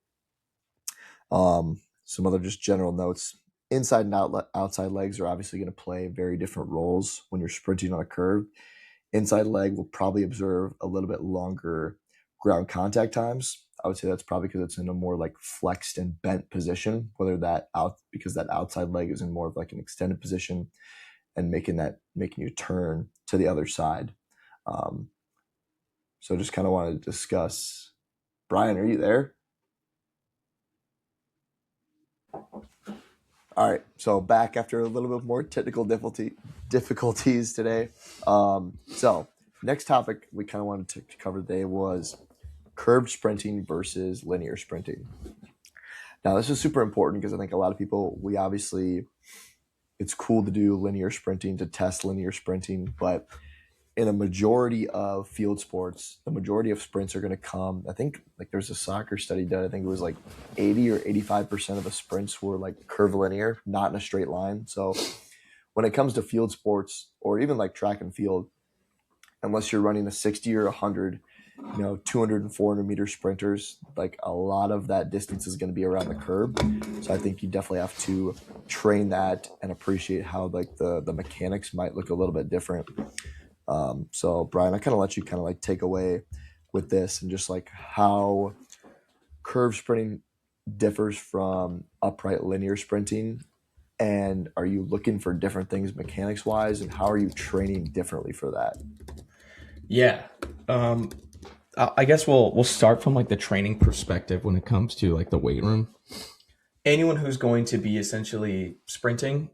Some other just general notes. Inside and outside legs are obviously going to play very different roles when you're sprinting on a curve. Inside leg will probably observe a little bit longer ground contact times. I would say that's probably because it's in a more like flexed and bent position, because that outside leg is in more of like an extended position and making you turn to the other side. So just kind of wanted to discuss. Brian, are you there? All right, so back after a little bit more technical difficulties today. So next topic we kind of wanted to cover today was curved sprinting versus linear sprinting. Now this is super important because I think a lot of people, it's cool to do linear sprinting, to test linear sprinting, but in a majority of field sports, the majority of sprints are going to come. I think like there's a soccer study done. I think it was like 80 or 85% of the sprints were like curvilinear, not in a straight line. So when it comes to field sports or even like track and field, unless you're running a 60 or 100, 200 and 400 meter sprinters, like a lot of that distance is going to be around the curb. So I think you definitely have to train that and appreciate how like the mechanics might look a little bit different. So Brian, I kind of let you kind of like take away with this and just like how curve sprinting differs from upright linear sprinting, and are you looking for different things mechanics wise, and how are you training differently for that? Yeah. I guess we'll start from like the training perspective when it comes to like the weight room. Anyone who's going to be essentially sprinting,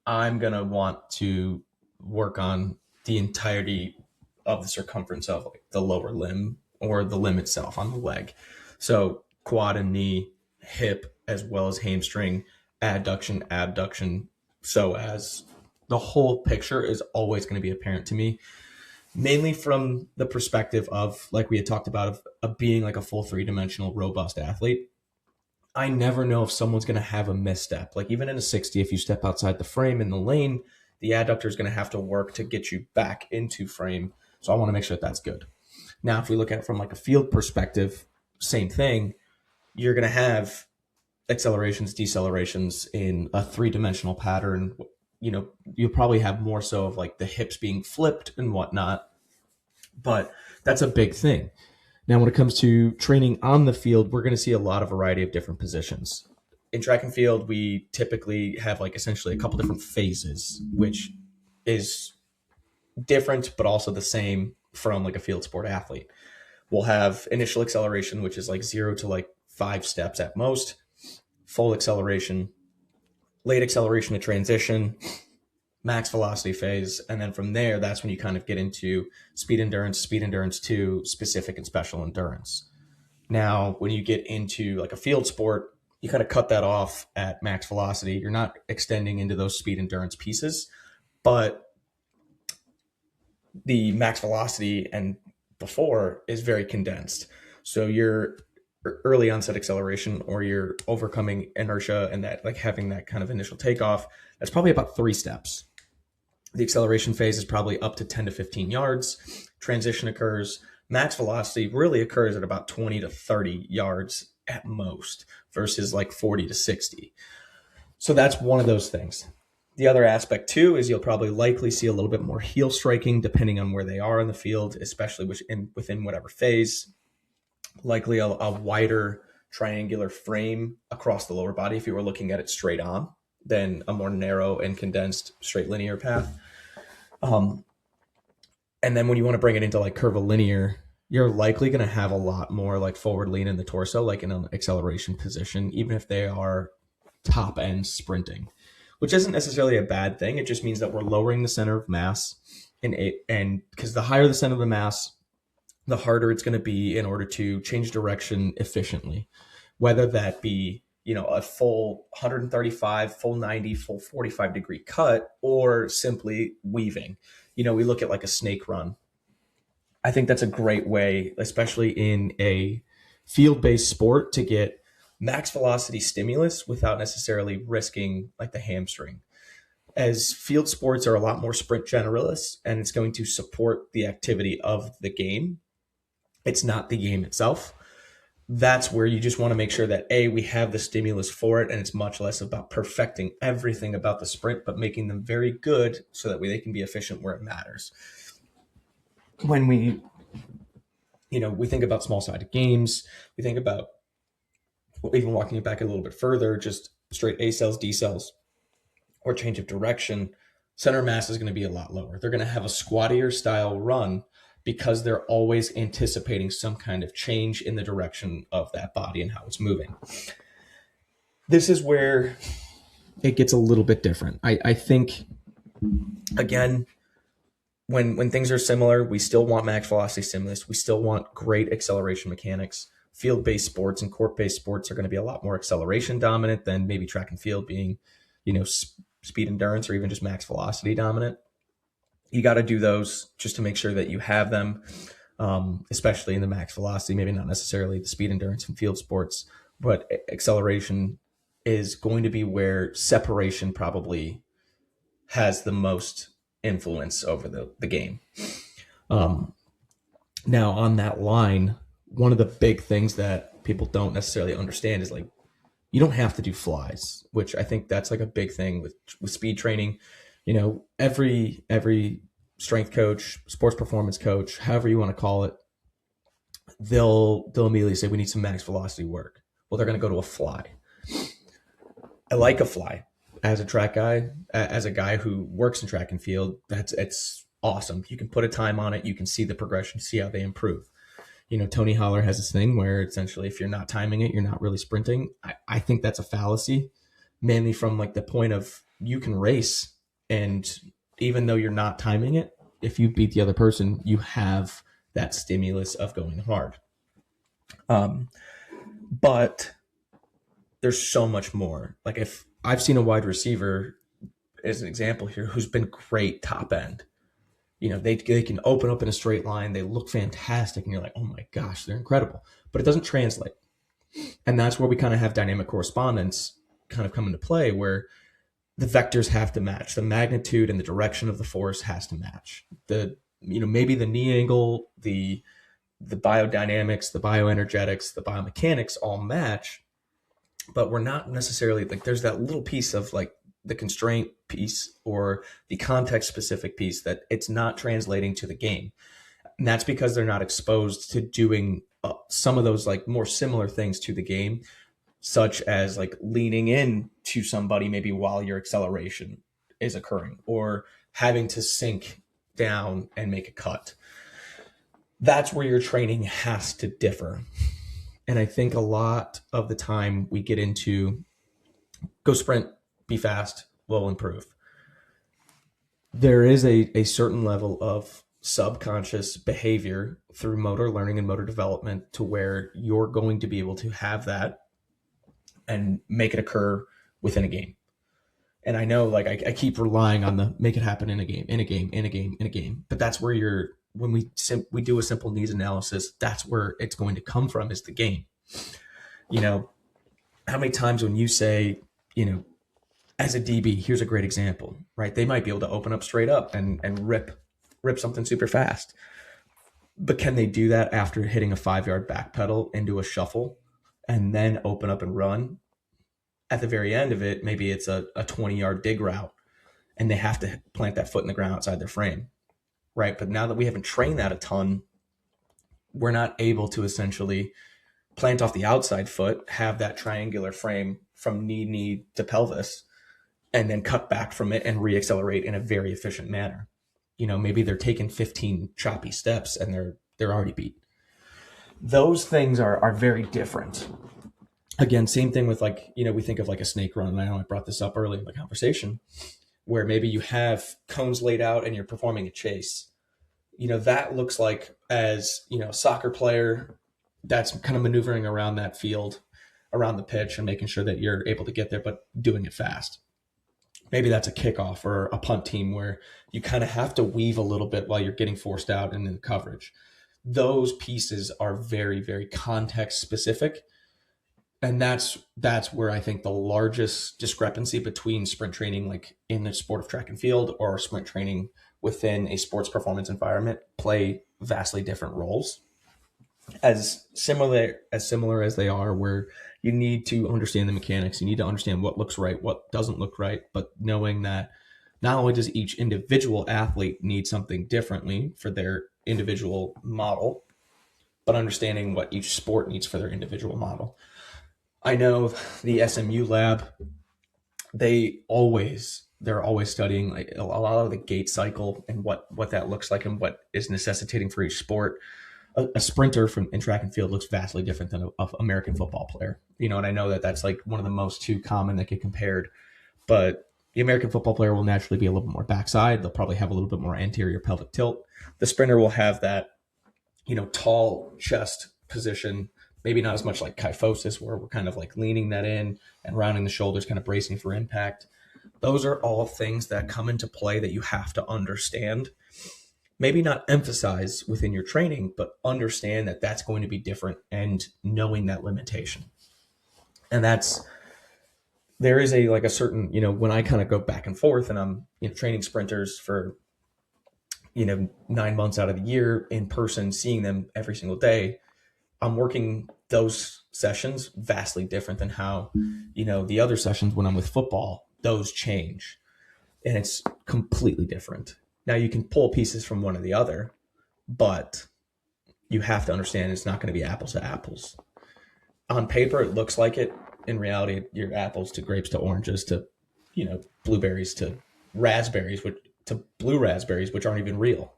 I'm gonna want to work on the entirety of the circumference of like the lower limb or the limb itself on the leg. So quad and knee, hip, as well as hamstring, adduction, abduction, so as the whole picture is always going to be apparent to me, mainly from the perspective of, like we had talked about, of being like a full three-dimensional robust athlete. I never know if someone's going to have a misstep. Like even in a 60, if you step outside the frame in the lane, the adductor is going to have to work to get you back into frame. So I want to make sure that that's good. Now, if we look at it from like a field perspective, same thing. You're going to have accelerations, decelerations in a three-dimensional pattern. You know, you'll probably have more so of like the hips being flipped and whatnot, but that's a big thing. Now, when it comes to training on the field, we're going to see a lot of variety of different positions. In track and field, we typically have like essentially a couple different phases, which is different, but also the same from like a field sport athlete. We'll have initial acceleration, which is like 0 to like 5 steps at most, full acceleration, late acceleration to transition, max velocity phase. And then from there, that's when you kind of get into speed endurance 2, specific and special endurance. Now, when you get into like a field sport, you kind of cut that off at max velocity. You're not extending into those speed endurance pieces, but the max velocity and before is very condensed. So your early onset acceleration, or you're overcoming inertia and that like having that kind of initial takeoff, that's probably about 3 steps. The acceleration phase is probably up to 10 to 15 yards. Transition occurs. Max velocity really occurs at about 20 to 30 yards at most versus like 40 to 60. So that's one of those things. The other aspect too is you'll probably likely see a little bit more heel striking depending on where they are in the field, especially within whatever phase. Likely a wider triangular frame across the lower body if you were looking at it straight on than a more narrow and condensed straight linear path. And then when you want to bring it into like curvilinear, you're likely going to have a lot more like forward lean in the torso, like in an acceleration position, even if they are top end sprinting, which isn't necessarily a bad thing. It just means that we're lowering the center of mass, and because the higher the center of the mass, the harder it's going to be in order to change direction efficiently, whether that be, you know, a full 135, full 90, full 45-degree cut, or simply weaving. You know, we look at like a snake run. I think that's a great way, especially in a field-based sport, to get max velocity stimulus without necessarily risking like the hamstring. As field sports are a lot more sprint generalists, and it's going to support the activity of the game, it's not the game itself. That's where you just want to make sure that we have the stimulus for it, and it's much less about perfecting everything about the sprint, but making them very good so that way they can be efficient where it matters. When we think about small-sided games, we think about, even walking it back a little bit further, just straight A cells, D cells, or change of direction, center mass is going to be a lot lower. They're going to have a squattier style run because they're always anticipating some kind of change in the direction of that body and how it's moving. This is where it gets a little bit different. I think, again, when things are similar, we still want max velocity stimulus. We still want great acceleration mechanics. Field-based sports and court-based sports are going to be a lot more acceleration dominant than maybe track and field being, speed endurance or even just max velocity dominant. You got to do those just to make sure that you have them, especially in the max velocity, maybe not necessarily the speed endurance in field sports, but acceleration is going to be where separation probably has the most influence over the game. Now, on that line, one of the big things that people don't necessarily understand is like, you don't have to do flies, which I think that's like a big thing with speed training. Every strength coach, sports performance coach, however you want to call it, they'll immediately say we need some max velocity work. Well, they're going to go to a fly. I like a fly as a track guy, as a guy who works in track and field. It's awesome. You can put a time on it. You can see the progression, see how they improve. Tony Holler has this thing where essentially if you're not timing it, you're not really sprinting. I think that's a fallacy, mainly from like the point of you can race, and even though you're not timing it, if you beat the other person, you have that stimulus of going hard. Um, but there's so much more. Like if I've seen a wide receiver as an example here who's been great top end. They can open up in a straight line. They look fantastic, and you're like, oh my gosh, they're incredible. But it doesn't translate, and that's where we kind of have dynamic correspondence kind of come into play, where the vectors have to match. The magnitude and the direction of the force has to match. Maybe the knee angle, the biodynamics, the bioenergetics, the biomechanics all match, but we're not necessarily like there's that little piece of like the constraint piece or the context specific piece that it's not translating to the game. And that's because they're not exposed to doing some of those like more similar things to the game, such as like leaning in to somebody maybe while your acceleration is occurring, or having to sink down and make a cut. That's where your training has to differ. And I think a lot of the time we get into go sprint, be fast, will improve. There is a certain level of subconscious behavior through motor learning and motor development to where you're going to be able to have that and make it occur within a game. And I know like I keep relying on the make it happen in a game. But that's where when we do a simple needs analysis, that's where it's going to come from, is the game. How many times when you say, as a DB, here's a great example, right? They might be able to open up straight up and rip something super fast. But can they do that after hitting a 5-yard back pedal into a shuffle and then open up and run? At the very end of it, maybe it's a 20-yard dig route and they have to plant that foot in the ground outside their frame, right? But now that we haven't trained that a ton, we're not able to essentially plant off the outside foot, have that triangular frame from knee to pelvis, and then cut back from it and reaccelerate in a very efficient manner. Maybe they're taking 15 choppy steps and they're already beat. Those things are very different. Again, same thing with like, we think of like a snake run. And I know I brought this up early in the conversation, where maybe you have cones laid out and you're performing a chase. That looks like as, a soccer player that's kind of maneuvering around that field, around the pitch and making sure that you're able to get there, but doing it fast. Maybe that's a kickoff or a punt team where you kind of have to weave a little bit while you're getting forced out and in the coverage. Those pieces are very, very context specific. And that's where I think the largest discrepancy between sprint training, like in the sport of track and field, or sprint training within a sports performance environment, play vastly different roles. As similar as they are, where you need to understand the mechanics, you need to understand what looks right, what doesn't look right, but knowing that not only does each individual athlete need something differently for their individual model, but understanding what each sport needs for their individual model. I know the SMU lab, they're always studying like a lot of the gait cycle and what that looks like and what is necessitating for each sport. A sprinter in track and field looks vastly different than an American football player, and I know that that's like one of the most too common that get compared, but the American football player will naturally be a little bit more backside. They'll probably have a little bit more anterior pelvic tilt. The sprinter will have that, tall chest position, maybe not as much like kyphosis where we're kind of like leaning that in and rounding the shoulders, kind of bracing for impact. Those are all things that come into play that you have to understand. Maybe not emphasize within your training, but understand that that's going to be different and knowing that limitation. And there is a certain, when I kind of go back and forth and I'm training sprinters for, 9 months out of the year in person, seeing them every single day, I'm working those sessions vastly different than how, the other sessions when I'm with football, those change and it's completely different. Now you can pull pieces from one or the other, but you have to understand it's not going to be apples to apples. On paper, it looks like it. In reality, you're apples to grapes to oranges to, blueberries to blue raspberries, which aren't even real.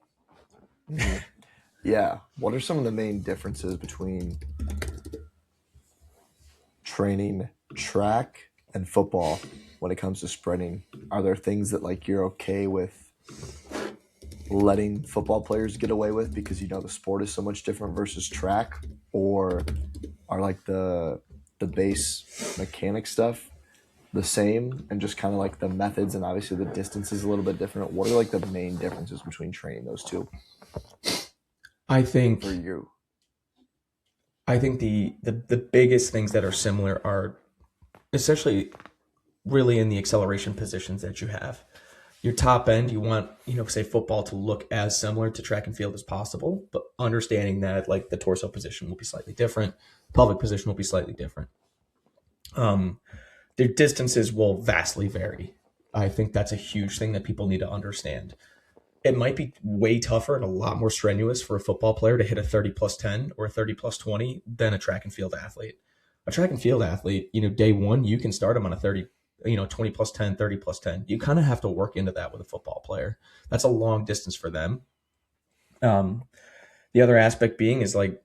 Yeah. What are some of the main differences between training track and football when it comes to sprinting? Are there things that like you're okay with letting football players get away with because you know the sport is so much different versus track, or are like the base mechanic stuff the same and just kind of like the methods and obviously the distance is a little bit different? What are like the main differences between training those two I think for you? I think the biggest things that are similar are essentially really in the acceleration positions that you have. Your top end, you want, say football to look as similar to track and field as possible, but understanding that like the torso position will be slightly different, pelvic position will be slightly different. Um, their distances will vastly vary. I think that's a huge thing that people need to understand. It might be way tougher and a lot more strenuous for a football player to hit a 30 plus 10 or a 30 plus 20 than a track and field athlete. A track and field athlete, day one, you can start them on a 30, 20 plus 10, 30 plus 10. You kind of have to work into that with a football player. That's a long distance for them. Um, the other aspect being is like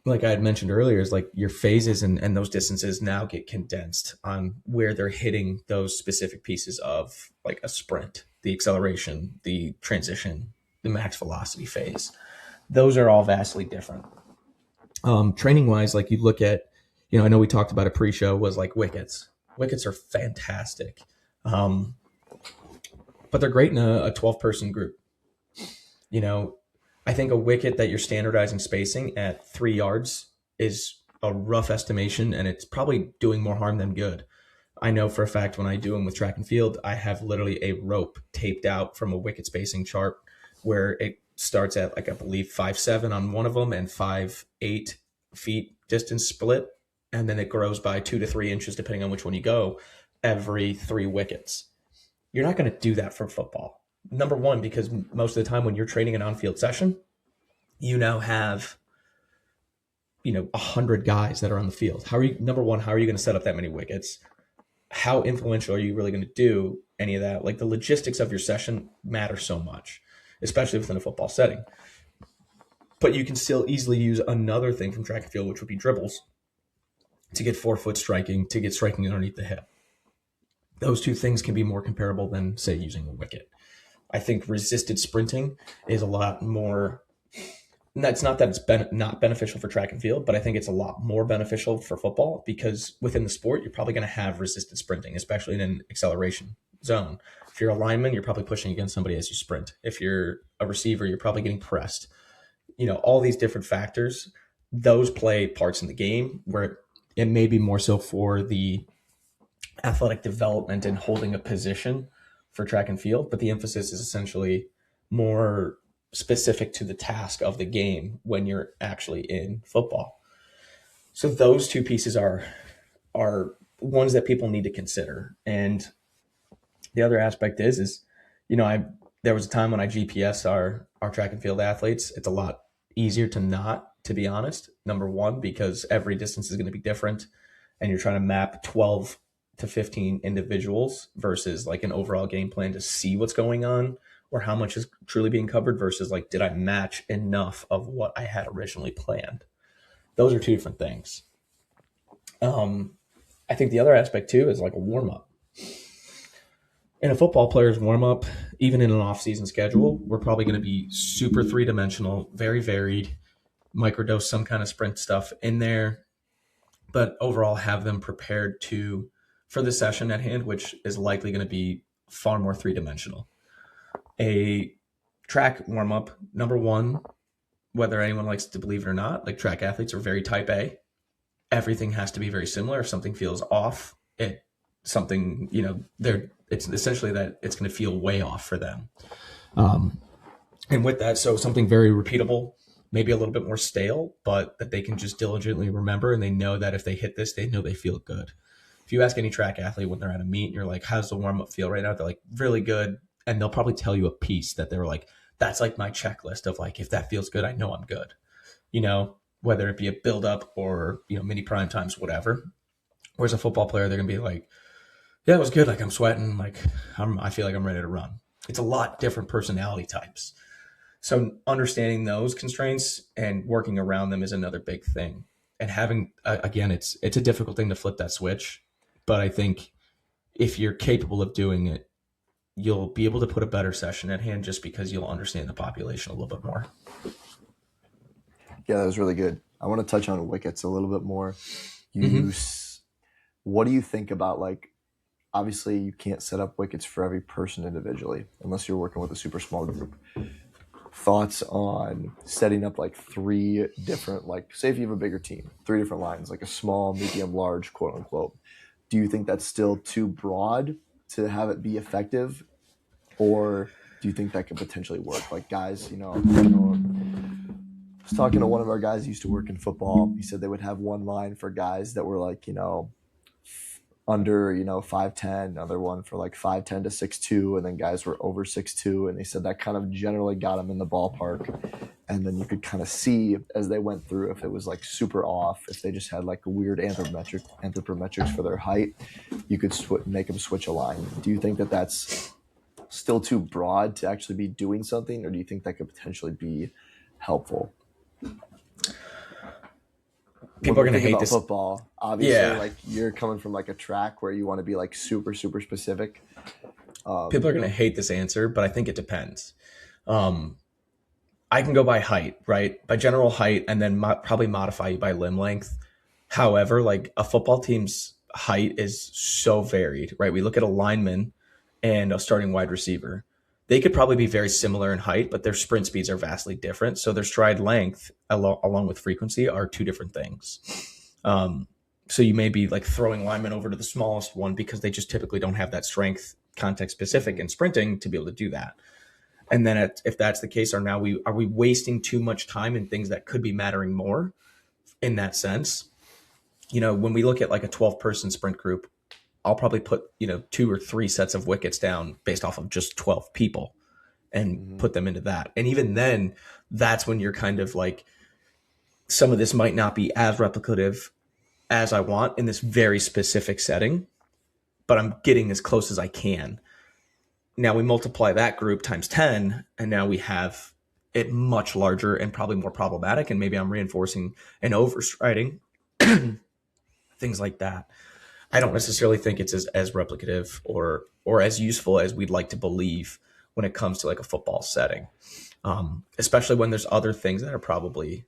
I had mentioned earlier, is like your phases and those distances now get condensed on where they're hitting those specific pieces of like a sprint, the acceleration, the transition, the max velocity phase. Those are all vastly different. Training wise, like you look at, I know we talked about a pre-show was like wickets. Wickets are fantastic, um, but they're great in a 12-person group. You know, I think a wicket that you're standardizing spacing at 3 yards is a rough estimation, and it's probably doing more harm than good. I know for a fact when I do them with track and field, I have literally a rope taped out from a wicket spacing chart where it starts at like I believe 5'7" on one of them and 5'8" distance split, and then it grows by 2 to 3 inches depending on which one you go every 3 wickets. You're not going to do that for football. Number one, because most of the time when you're training an on-field session, you now have 100 guys that are on the field. How are you? Number one, how are you going to set up that many wickets? How influential are you really going to do any of that? Like the logistics of your session matter so much, especially within a football setting. But you can still easily use another thing from track and field, which would be dribbles, to get forefoot striking, to get striking underneath the hip. Those two things can be more comparable than, say, using a wicket. I think resisted sprinting is a lot more. And that's not that it's not beneficial for track and field, but I think it's a lot more beneficial for football because within the sport, you're probably going to have resisted sprinting, especially in an acceleration zone. If you're a lineman, you're probably pushing against somebody as you sprint. If you're a receiver, you're probably getting pressed. All these different factors, those play parts in the game where it may be more so for the athletic development and holding a position for track and field, but the emphasis is essentially more specific to the task of the game when you're actually in football. So those two pieces are ones that people need to consider. And the other aspect is I there was a time when I GPS our track and field athletes. It's a lot easier to not, to be honest. Number one, because every distance is going to be different, and you're trying to map 12 to 15 individuals versus like an overall game plan to see what's going on or how much is truly being covered versus like, did I match enough of what I had originally planned? Those are two different things. I think the other aspect too is like a warm up. In a football player's warm up, even in an off season schedule, we're probably going to be super 3 dimensional, very varied, microdose some kind of sprint stuff in there, but overall have them prepared for the session at hand, which is likely going to be far more 3 dimensional. A track warm up, number one, whether anyone likes to believe it or not, like track athletes are very type A. Everything has to be very similar. If something feels off, it's essentially that it's going to feel way off for them. And with that, so something very repeatable, maybe a little bit more stale, but that they can just diligently remember, and they know that if they hit this, they know they feel good. If you ask any track athlete when they're at a meet and you're like, how's the warm-up feel right now? They're like, really good. And they'll probably tell you a piece that they were like, that's like my checklist of like, if that feels good, I know I'm good. Whether it be a build-up or, mini prime times, whatever. Whereas a football player, they're going to be like, yeah, it was good. Like I'm sweating. Like I feel like I'm ready to run. It's a lot different personality types. So understanding those constraints and working around them is another big thing. And having again, it's a difficult thing to flip that switch, but I think if you're capable of doing it, you'll be able to put a better session at hand just because you'll understand the population a little bit more. Yeah, that was really good. I want to touch on wickets a little bit more. Mm-hmm. What do you think about, like, obviously you can't set up wickets for every person individually unless you're working with a super small group. Thoughts on setting up like three different, like, say if you have a bigger team, three different lines, like a small, medium, large, quote unquote. Do you think that's still too broad to have it be effective, or do you think that could potentially work? Like, guys, I was talking to one of our guys who used to work in football. He said they would have one line for guys that were like, under 5'10", another one for like 5'10" to 6'2", and then guys were over 6'2", and they said that kind of generally got them in the ballpark. And then you could kind of see as they went through if it was like super off, if they just had like weird anthropometrics for their height, you could make them switch a line. Do you think that that's still too broad to actually be doing something, or do you think that could potentially be helpful? People are When going we to think hate about this. football, obviously, Yeah. like you're coming from like a track where you want to be like super, super specific. People are going to hate this answer, but I think it depends. Um, I can go by height, right? By general height, and then probably modify you by limb length. However, like a football team's height is so varied, right? We look at a lineman and a starting wide receiver. They could probably be very similar in height, but their sprint speeds are vastly different. So their stride length, along with frequency, are two different things. So you may be like throwing linemen over to the smallest one because they just typically don't have that strength context specific in sprinting to be able to do that. And then if that's the case, are we wasting too much time in things that could be mattering more in that sense? When we look at like a 12-person sprint group, I'll probably put, 2 or 3 sets of wickets down based off of just 12 people and Mhm. put them into that. And even then, that's when you're kind of like, some of this might not be as replicative as I want in this very specific setting, but I'm getting as close as I can. Now we multiply that group times 10, and now we have it much larger and probably more problematic. And maybe I'm reinforcing and overstriding, things like that. I don't necessarily think it's as replicative or as useful as we'd like to believe when it comes to like a football setting, especially when there's other things that are probably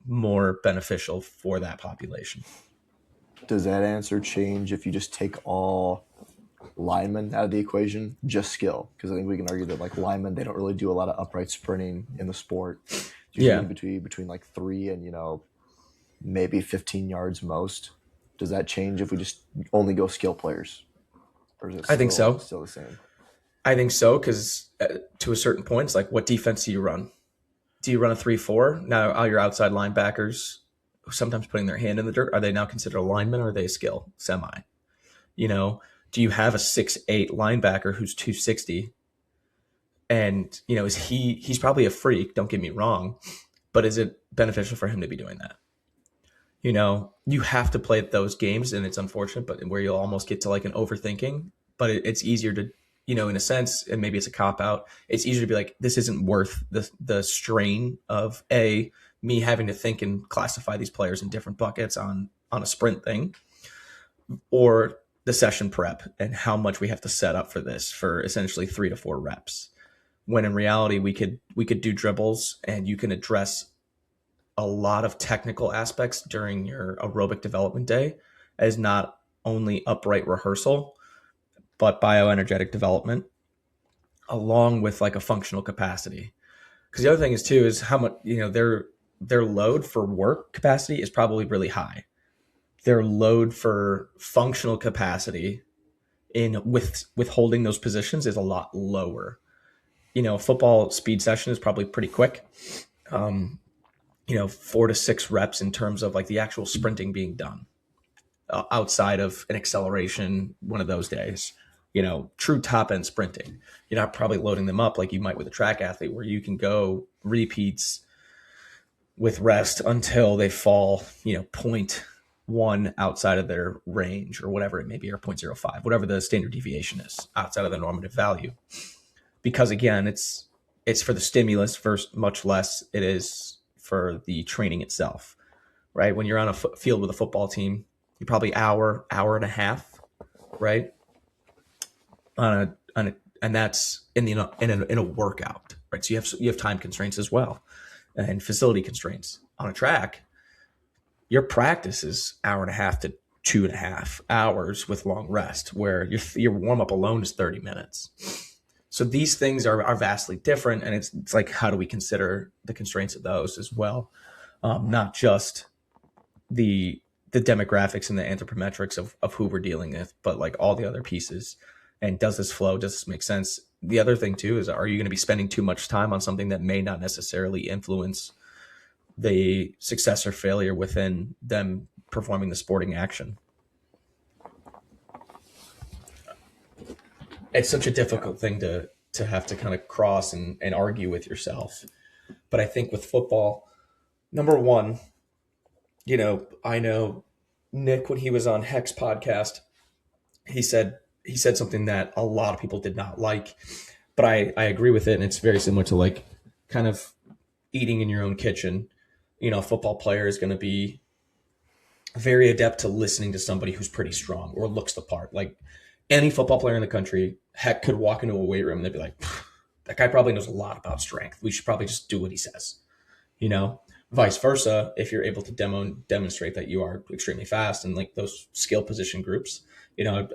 more beneficial for that population. Does that answer change if you just take all linemen out of the equation, just skill? Because I think we can argue that like linemen, they don't really do a lot of upright sprinting in the sport. It's Yeah, usually between like 3 and maybe 15 yards most. Does that change if we just only go skill players, or is it I think so. still the same? I think so because to a certain point, it's like, what defense do you run? Do you run a 3-4? Now, all your outside linebackers, sometimes putting their hand in the dirt, are they now considered a lineman or are they a skill? Semi. You know, do you have a 6'8" linebacker who's 260? And, he's probably a freak, don't get me wrong, but is it beneficial for him to be doing that? You have to play those games, and it's unfortunate, but where you'll almost get to like an overthinking, but it's easier to, in a sense, and maybe it's a cop out. It's easier to be like, this isn't worth the strain of me having to think and classify these players in different buckets on a sprint thing, or the session prep and how much we have to set up for this for essentially 3 to 4 reps. When in reality, we could do dribbles, and you can address a lot of technical aspects during your aerobic development day as not only upright rehearsal, but bioenergetic development, along with like a functional capacity. Because the other thing is too is how much their load for work capacity is probably really high. Their load for functional capacity in with holding those positions is a lot lower. A football speed session is probably pretty quick. 4 to 6 reps in terms of like the actual sprinting being done, outside of an acceleration one of those days. True top end sprinting, you're not probably loading them up like you might with a track athlete, where you can go repeats with rest until they fall, 0.1 outside of their range, or whatever it may be, or 0.05, whatever the standard deviation is outside of the normative value. Because again, it's it's for the stimulus first, much less it is for the training itself, right? When you're on a field with a football team, you probably hour and a half, right? And that's in a workout, right? So you have time constraints as well, and facility constraints. On a track, your practice is hour and a half to 2.5 hours with long rest, where your warm up alone is 30 minutes. So these things are vastly different, and it's like, how do we consider the constraints of those as well, not just the demographics and the anthropometrics of who we're dealing with, but like all the other pieces. And does this flow? Does this make sense? The other thing too is, are you going to be spending too much time on something that may not necessarily influence the success or failure within them performing the sporting action? It's such a difficult thing to have to kind of cross and argue with yourself. But I think with football, number one, I know Nick, when he was on Heck's podcast, he said something that a lot of people did not like, but I agree with it. And it's very similar to like kind of eating in your own kitchen. A football player is going to be very adept to listening to somebody who's pretty strong or looks the part. Like any football player in the country, Heck could walk into a weight room and they'd be like, that guy probably knows a lot about strength. We should probably just do what he says. Vice versa, if you're able to demonstrate that you are extremely fast and like those skill position groups,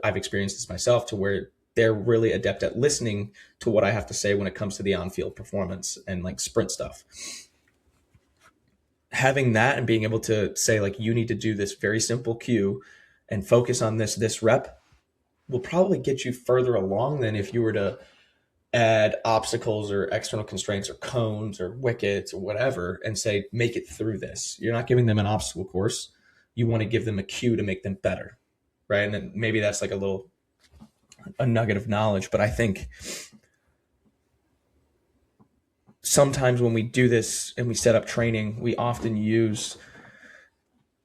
I've experienced this myself, to where they're really adept at listening to what I have to say when it comes to the on-field performance and like sprint stuff. Having that and being able to say like, you need to do this very simple cue and focus on this rep will probably get you further along than if you were to add obstacles or external constraints or cones or wickets or whatever and say, make it through this. You're not giving them an obstacle course. You want to give them a cue to make them better, right? And then maybe that's like a nugget of knowledge, but I think sometimes when we do this and we set up training, we often use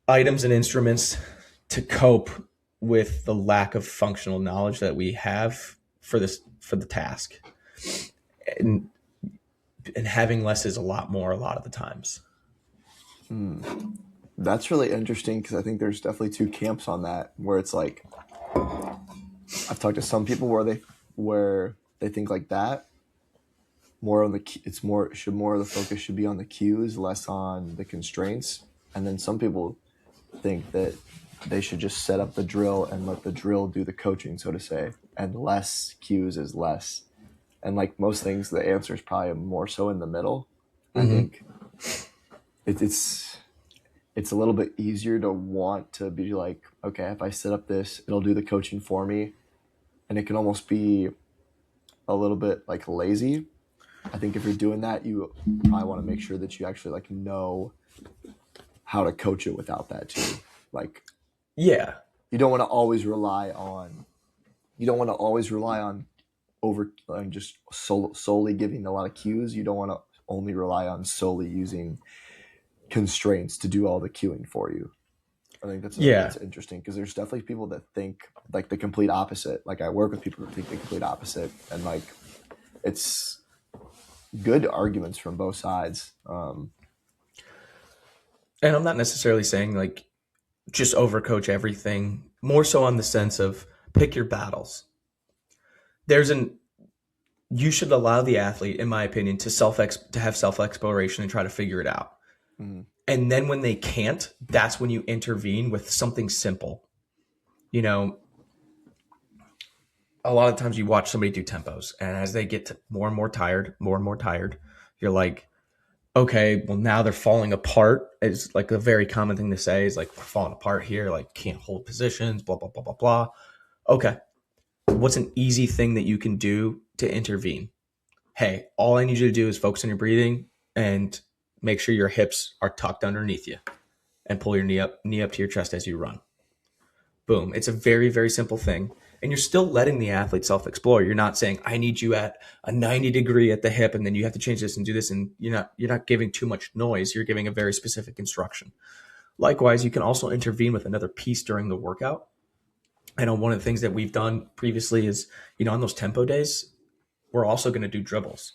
items and instruments to cope with the lack of functional knowledge that we have for the task. And having less is a lot more a lot of the times. That's really interesting, because I think there's definitely two camps on that, where it's like, I've talked to some people where they think like that, more on more of the focus should be on the cues, less on the constraints. And then some people think that they should just set up the drill and let the drill do the coaching, so to say, and less cues is less. And like most things, the answer is probably more so in the middle. I think it's a little bit easier to want to be like, okay, if I set up this, it'll do the coaching for me. And it can almost be a little bit like lazy. I think if you're doing that, you probably want to make sure that you actually like know how to coach it without that too. Like, yeah, you don't want to always rely on just solely giving a lot of cues. You don't want to only rely on solely using constraints to do all the cueing for you. I think that's interesting, because there's definitely people that think like the complete opposite. Like I work with people who think the complete opposite, and like it's good arguments from both sides. And I'm not necessarily saying like just overcoach everything, more so on the sense of pick your battles. You should allow the athlete, in my opinion, to have self-exploration and try to figure it out. Mm-hmm. And then when they can't, that's when you intervene with something simple. A lot of times you watch somebody do tempos, and as they get more and more tired, you're like, okay, well now they're falling apart. It's like a very common thing to say is like, we're falling apart here, like can't hold positions, blah, blah, blah, blah, blah. Okay. What's an easy thing that you can do to intervene? Hey, all I need you to do is focus on your breathing and make sure your hips are tucked underneath you, and pull your knee up to your chest as you run. Boom. It's a very, very simple thing. And you're still letting the athlete self-explore. You're not saying, I need you at a 90 degree at the hip, and then you have to change this and do this. And you're not giving too much noise. You're giving a very specific instruction. Likewise, you can also intervene with another piece during the workout. I know one of the things that we've done previously is, on those tempo days, we're also going to do dribbles.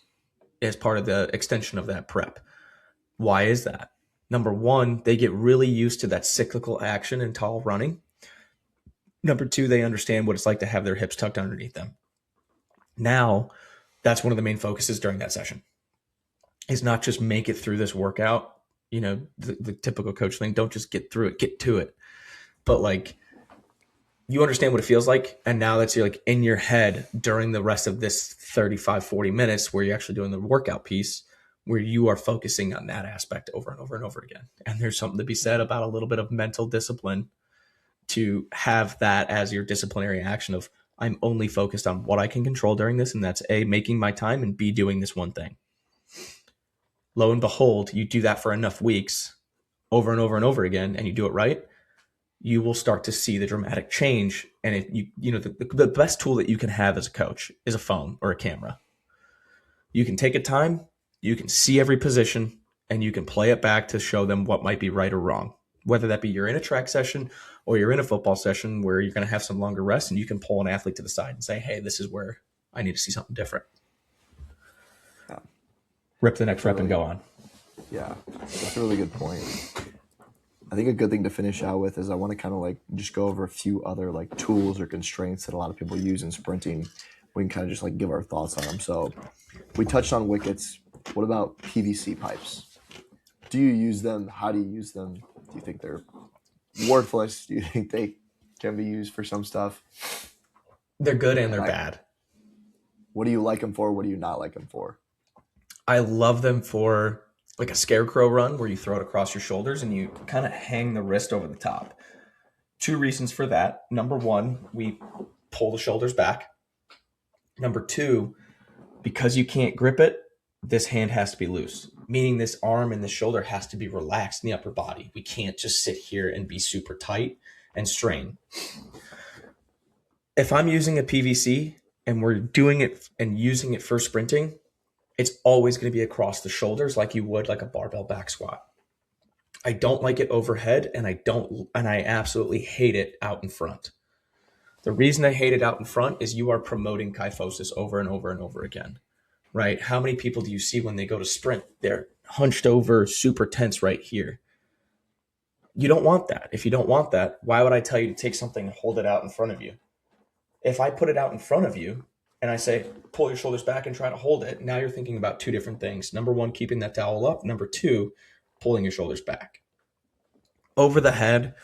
as part of the extension of that prep. Why is that? Number one, they get really used to that cyclical action in tall running. Number two, they understand what it's like to have their hips tucked underneath them. Now, that's one of the main focuses during that session. Is not just make it through this workout, the typical coach thing. Don't just get through it, get to it. But like, you understand what it feels like. And now that's you're like in your head during the rest of this 35, 40 minutes where you're actually doing the workout piece, where you are focusing on that aspect over and over and over again. And there's something to be said about a little bit of mental discipline to have that as your disciplinary action of I'm only focused on what I can control during this. And that's A, making my time, and B, doing this one thing. Lo and behold, you do that for enough weeks over and over and over again, and you do it right, you will start to see the dramatic change. And the best tool that you can have as a coach is a phone or a camera. You can take a time, you can see every position, and you can play it back to show them what might be right or wrong. Whether that be you're in a track session or you're in a football session where you're going to have some longer rest, and you can pull an athlete to the side and say, hey, this is where I need to see something different. Yeah. Rip the next rep and go on. Yeah, that's a really good point. I think a good thing to finish out with is I want to kind of like just go over a few other like tools or constraints that a lot of people use in sprinting. We can kind of just like give our thoughts on them. So we touched on wickets. What about PVC pipes? Do you use them? How do you use them? Do you think they're worthless? Do you think they can be used for some stuff? They're good and they're bad. What do you like them for? What do you not like them for? I love them for like a scarecrow run where you throw it across your shoulders and you kind of hang the wrist over the top. Two reasons for that. Number one, we pull the shoulders back. Number two, because you can't grip it, this hand has to be loose, meaning this arm and the shoulder has to be relaxed in the upper body. We can't just sit here and be super tight and strain. If I'm using a PVC and we're doing it and using it for sprinting, it's always going to be across the shoulders like you would like a barbell back squat. I don't like it overhead, and I absolutely hate it out in front. The reason I hate it out in front is you are promoting kyphosis over and over and over again, right? How many people do you see when they go to sprint? They're hunched over, super tense right here. You don't want that. If you don't want that, why would I tell you to take something and hold it out in front of you? If I put it out in front of you, and I say, pull your shoulders back and try to hold it, now you're thinking about two different things. Number one, keeping that towel up. Number two, pulling your shoulders back. Over the head,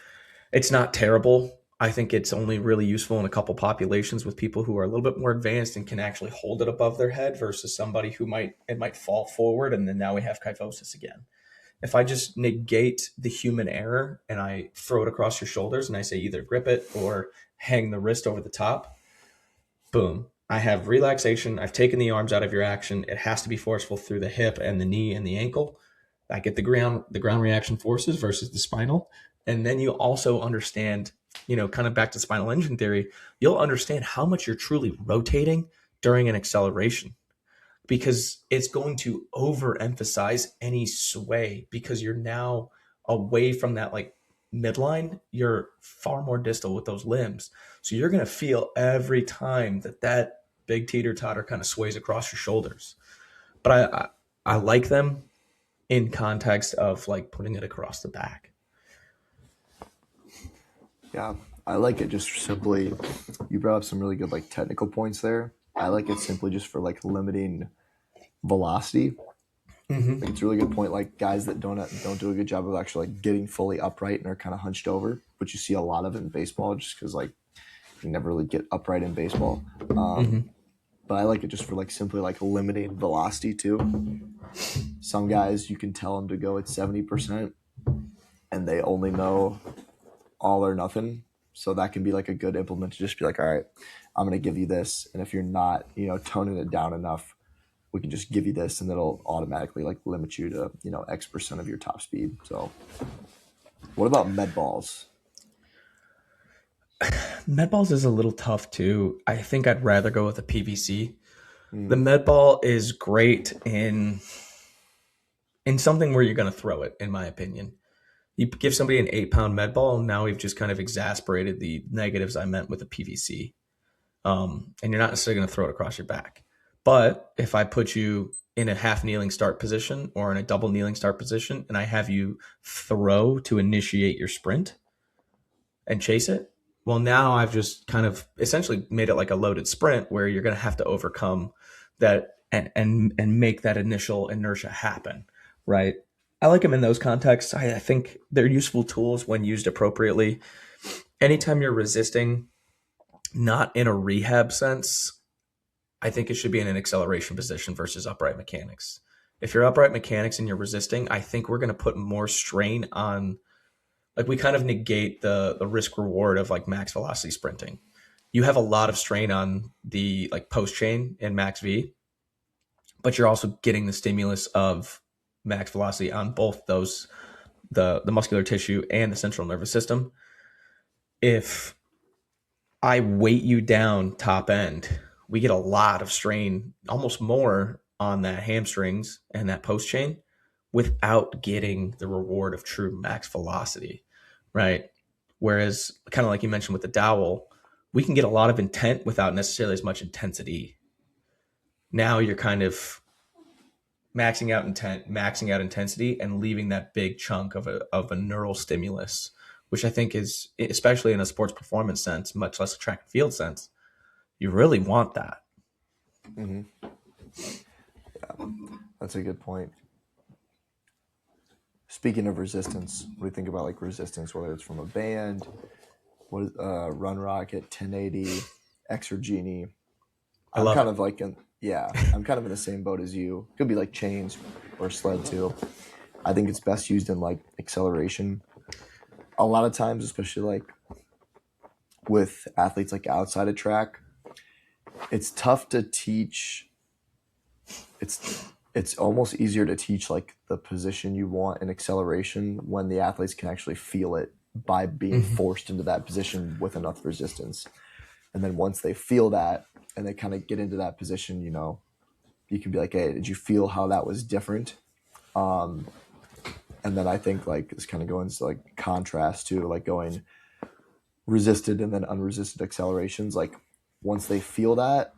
it's not terrible. I think it's only really useful in a couple populations with people who are a little bit more advanced and can actually hold it above their head versus somebody who might fall forward, and then now we have kyphosis again. If I just negate the human error and I throw it across your shoulders and I say either grip it or hang the wrist over the top, boom. I have relaxation. I've taken the arms out of your action. It has to be forceful through the hip and the knee and the ankle. I get the ground reaction forces versus the spinal. And then you also understand, kind of back to spinal engine theory, you'll understand how much you're truly rotating during an acceleration, because it's going to overemphasize any sway because you're now away from that like midline. You're far more distal with those limbs. So you're going to feel every time that big teeter-totter kind of sways across your shoulders. But I like them in context of like putting it across the back. Yeah, I like it just simply, you brought up some really good like technical points there. I like it simply just for like limiting velocity. Mm-hmm. Like, it's a really good point. Like guys that don't do a good job of actually like getting fully upright and are kind of hunched over, but you see a lot of it in baseball just because like you never really get upright in baseball. But I like it just for like simply like limiting velocity too. Some guys you can tell them to go at 70% and they only know all or nothing. So that can be like a good implement to just be like, all right, I'm going to give you this. And if you're not, toning it down enough, we can just give you this and it'll automatically like limit you to, X% of your top speed. So what about med balls? Med balls is a little tough too. I think I'd rather go with a PVC. The med ball is great in something where you're going to throw it, in my opinion. You give somebody an 8-pound med ball, and now we've just kind of exasperated the negatives I meant with the PVC. And you're not necessarily going to throw it across your back. But if I put you in a half kneeling start position or in a double kneeling start position and I have you throw to initiate your sprint and chase it, well, now I've just kind of essentially made it like a loaded sprint where you're going to have to overcome that and make that initial inertia happen, right? I like them in those contexts. I think they're useful tools when used appropriately. Anytime you're resisting, not in a rehab sense, I think it should be in an acceleration position versus upright mechanics. If you're upright mechanics and you're resisting, I think we're going to put more strain on, like, we kind of negate the risk reward of like max velocity sprinting. You have a lot of strain on the like post chain in max V, but you're also getting the stimulus of max velocity on both those, the muscular tissue and the central nervous system. If I weight you down top end, we get a lot of strain, almost more on that hamstrings and that post chain without getting the reward of true max velocity, right? Whereas, kind of like you mentioned with the dowel, we can get a lot of intent without necessarily as much intensity. Now you're kind of maxing out intent, maxing out intensity, and leaving that big chunk of a neural stimulus, which I think is, especially in a sports performance sense, much less a track and field sense, you really want that. Mm-hmm. Yeah, that's a good point. Speaking of resistance, what do you think about like resistance, whether it's from a band, Run Rocket, 1080, X or Genie? I'm kind of like I'm kind of in the same boat as you. Could be like chains or sled too. I think it's best used in like acceleration. A lot of times, especially like with athletes like outside of track, it's tough to teach. It's almost easier to teach like the position you want in acceleration when the athletes can actually feel it by being forced into that position with enough resistance. And then once they feel that and they kind of get into that position, you know, you can be like, hey, did you feel how that was different? And then I think like this kind of going to like contrast to like going resisted and then unresisted accelerations. Like once they feel that,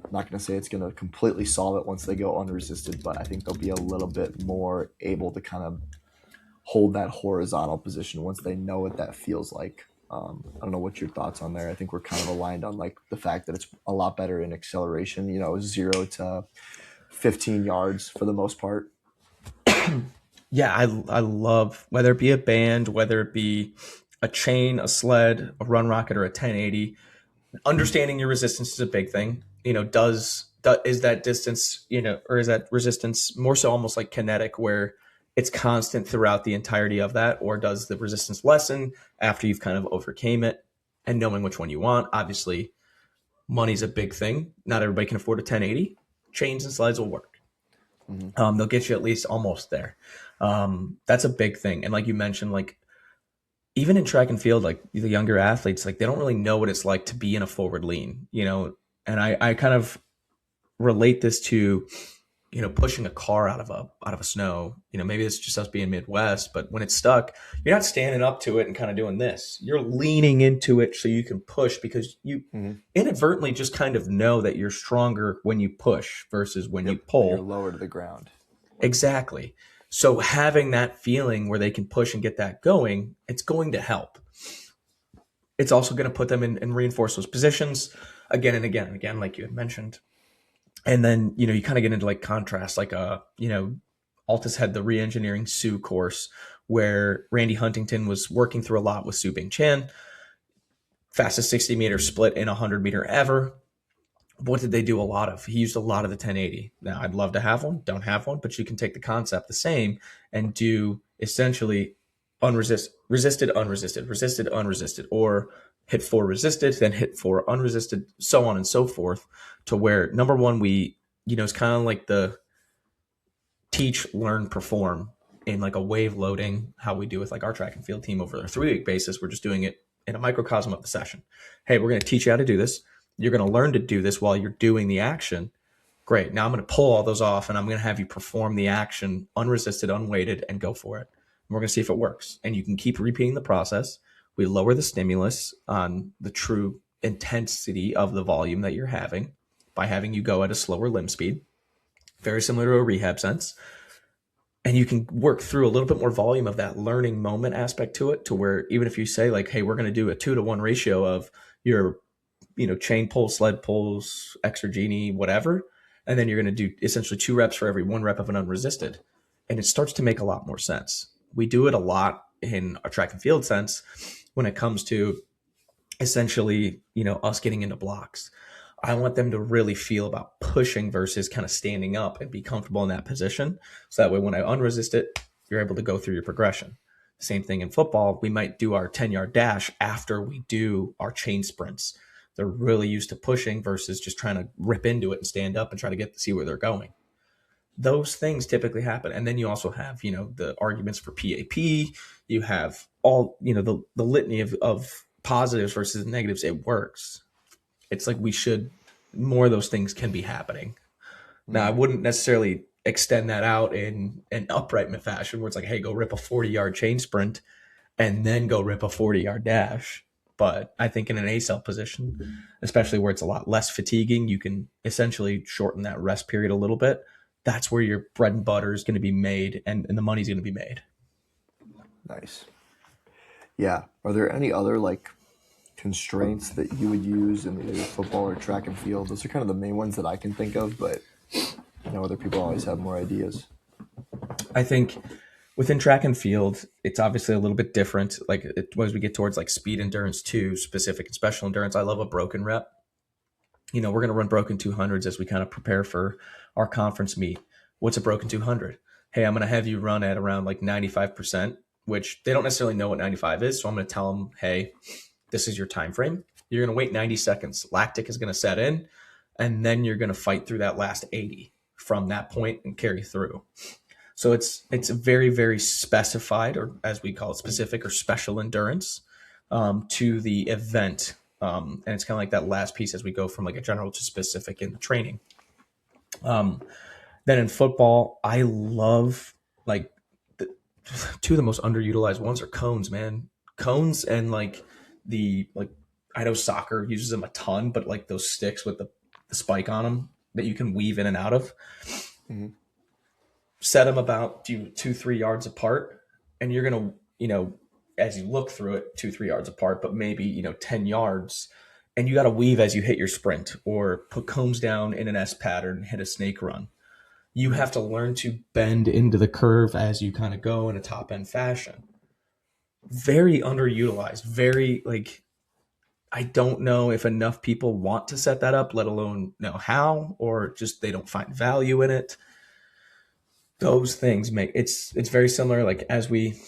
I'm not going to say it's going to completely solve it once they go unresisted, but I think they'll be a little bit more able to kind of hold that horizontal position once they know what that feels like. I don't know what your thoughts on there. I think we're kind of aligned on like the fact that it's a lot better in acceleration, you know, 0 to 15 yards for the most part. Yeah, I love, whether it be a band, whether it be a chain, a sled, a run rocket, or a 1080, understanding your resistance is a big thing. You know, is that distance, you know, or is that resistance more so almost like kinetic where it's constant throughout the entirety of that, or does the resistance lessen after you've kind of overcame it? And knowing which one you want. Obviously, money's a big thing. Not everybody can afford a 1080. Chains and slides will work. They'll get you at least almost there. That's a big thing. And like you mentioned, like even in track and field, like the younger athletes, like they don't really know what it's like to be in a forward lean, you know. And I kind of relate this to, you know, pushing a car out of a snow. You know, maybe it's just us being Midwest, but when it's stuck, you're not standing up to it and kind of doing this. You're leaning into it so you can push, because you inadvertently just kind of know that you're stronger when you push versus when you pull. You're lower to the ground. Exactly. So having that feeling where they can push and get that going, it's going to help. It's also going to put them in reinforce those positions again and again and again, like you had mentioned. And then, you know, you kind of get into like contrast, like, you know, Altus had the re-engineering Sue course where Randy Huntington was working through a lot with Su Bing Chan, fastest 60-meter split in 100-meter ever. What did they do a lot of? He used a lot of the 1080. Now, I'd love to have one, don't have one, but you can take the concept the same and do essentially resisted, unresisted, or hit 4 resisted, then hit 4 unresisted, so on and so forth, to where number one, we, you know, it's kind of like the teach, learn, perform in like a wave loading, how we do with like our track and field team over a 3-week basis. We're just doing it in a microcosm of the session. Hey, we're going to teach you how to do this. You're going to learn to do this while you're doing the action. Great. Now I'm going to pull all those off and I'm going to have you perform the action unresisted, unweighted, and go for it. And we're going to see if it works. And you can keep repeating the process. We lower the stimulus on the true intensity of the volume that you're having by having you go at a slower limb speed, very similar to a rehab sense. And you can work through a little bit more volume of that learning moment aspect to it, to where even if you say like, hey, we're going to do a 2-to-1 ratio of your, chain pulls, sled pulls, exergini, whatever, and then you're going to do essentially 2 reps for every 1 rep of an unresisted. And it starts to make a lot more sense. We do it a lot in our track and field sense when it comes to essentially, us getting into blocks. I want them to really feel about pushing versus kind of standing up and be comfortable in that position. So that way, when I unresist it, you're able to go through your progression. Same thing in football. We might do our 10-yard dash after we do our chain sprints. They're really used to pushing versus just trying to rip into it and stand up and try to see where they're going. Those things typically happen. And then you also have, the arguments for PAP. You have all, the litany of positives versus negatives. It works. It's like more of those things can be happening. Now, I wouldn't necessarily extend that out in an upright fashion where it's like, hey, go rip a 40-yard chain sprint and then go rip a 40-yard dash. But I think in an ACL position, especially where it's a lot less fatiguing, you can essentially shorten that rest period a little bit. That's where your bread and butter is going to be made and the money's going to be made. Nice. Yeah. Are there any other constraints that you would use in either football or track and field? Those are kind of the main ones that I can think of, but other people always have more ideas. I think within track and field, it's obviously a little bit different. As we get towards speed endurance to specific and special endurance, I love a broken rep. We're going to run broken 200s as we kind of prepare for our conference meet. What's a broken 200? Hey, I'm going to have you run at around 95%, which they don't necessarily know what 95 is. So I'm going to tell them, hey, this is your time frame. You're going to wait 90 seconds. Lactic is going to set in, and then you're going to fight through that last 80 from that point and carry through. So it's very, very specified, or as we call it, specific or special endurance to the event. And it's kind of like that last piece as we go from a general to specific in the training. Then in football, I love two of the most underutilized ones are cones, man. Cones and I know soccer uses them a ton, but those sticks with the spike on them that you can weave in and out of. Mm-hmm. Set them about 2-3 yards apart, and you're gonna, as you look through it, 2-3 yards apart, but maybe 10 yards, and you got to weave as you hit your sprint, or put cones down in an S pattern, hit a snake run. You have to learn to bend into the curve as you kind of go in a top end fashion. Very underutilized. Very I don't know if enough people want to set that up, let alone know how, or just they don't find value in it. Those things make it's very similar. As we,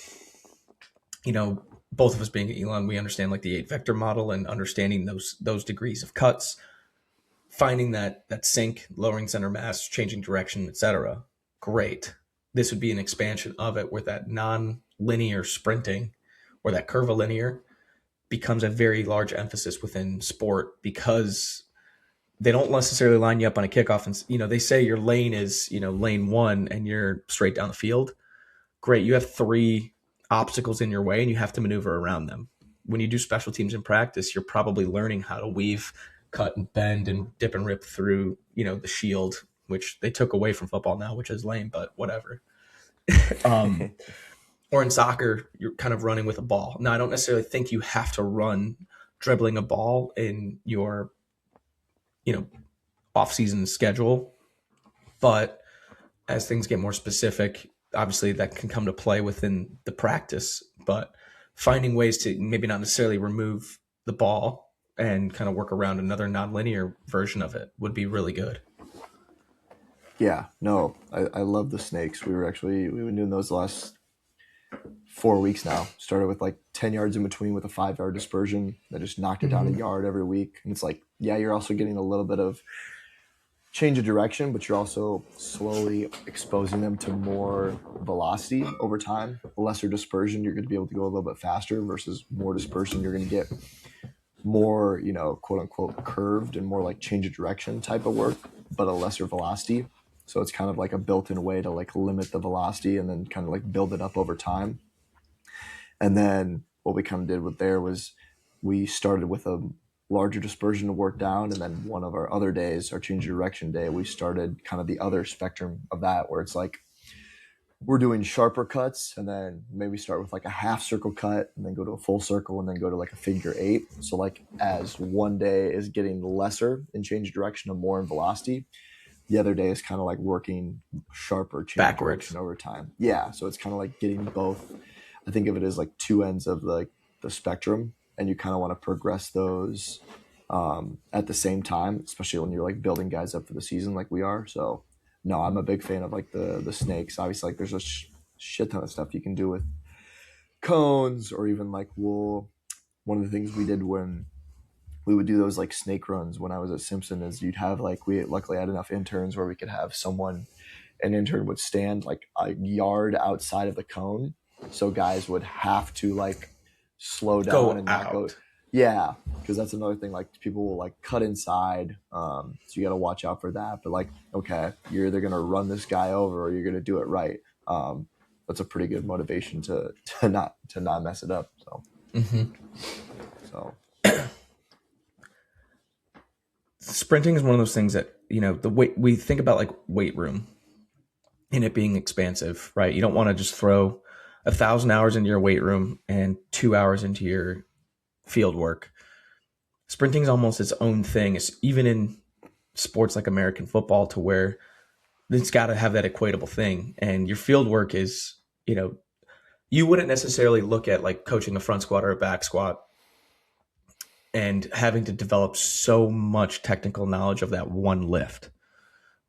both of us being Elon, we understand the 8 vector model and understanding those degrees of cuts, finding that sync, lowering center mass, changing direction, etc. Great. This would be an expansion of it where that non-linear sprinting or that curvilinear becomes a very large emphasis within sport, because they don't necessarily line you up on a kickoff and, they say your lane is, lane 1 and you're straight down the field. Great. You have 3 obstacles in your way and you have to maneuver around them. When you do special teams in practice, you're probably learning how to weave, cut and bend and dip and rip through, the shield, which they took away from football now, which is lame, but whatever. Or in soccer, you're kind of running with a ball. Now, I don't necessarily think you have to run dribbling a ball in your, off-season schedule. But as things get more specific, obviously that can come to play within the practice. But finding ways to maybe not necessarily remove the ball and kind of work around another nonlinear version of it would be really good. Yeah, no, I love the snakes. We've been doing those the last 4 weeks now. Started with 10 yards in between with a 5-yard dispersion. That just knocked it down a yard every week. And it's you're also getting a little bit of change of direction, but you're also slowly exposing them to more velocity over time. Lesser dispersion, you're going to be able to go a little bit faster, versus more dispersion, you're going to get more, quote unquote, curved and more change of direction type of work, but a lesser velocity. So it's kind of a built-in way to limit the velocity and then kind of build it up over time. And then what we kind of did with there was we started with a larger dispersion to work down. And then one of our other days, our change of direction day, we started kind of the other spectrum of that, where it's like we're doing sharper cuts and then maybe start with like a half circle cut and then go to a full circle and then go to like a figure eight. So like as one day is getting lesser in change direction and more in velocity, the other day is kind of like working sharper change Backwards. direction over time. Yeah. So it's kind of like getting both. I think of it as like two ends of the spectrum, and you kind of want to progress those at the same time, especially when you're like building guys up for the season like we are. So no, I'm a big fan of like the snakes. Obviously, like there's a shit ton of stuff you can do with cones or even like wool. One of the things we did when we would do those like snake runs when I was at Simpson is you'd have like, we luckily had enough interns where we could have an intern would stand like a yard outside of the cone. So guys would have to like slow down and not go. Yeah, because that's another thing. Like people will like cut inside, so you got to watch out for that. But like, okay, you're either gonna run this guy over or you're gonna do it right. That's a pretty good motivation to not mess it up. So, so sprinting is one of those things that, you know, the weight we think about like weight room and it being expansive, right? You don't want to just throw 1,000 hours into your weight room and 2 hours into your field work. Sprinting is almost its own thing. It's even in sports like American football, to where it's got to have that equatable thing. And your field work is, you know, you wouldn't necessarily look at like coaching a front squat or a back squat and having to develop so much technical knowledge of that one lift,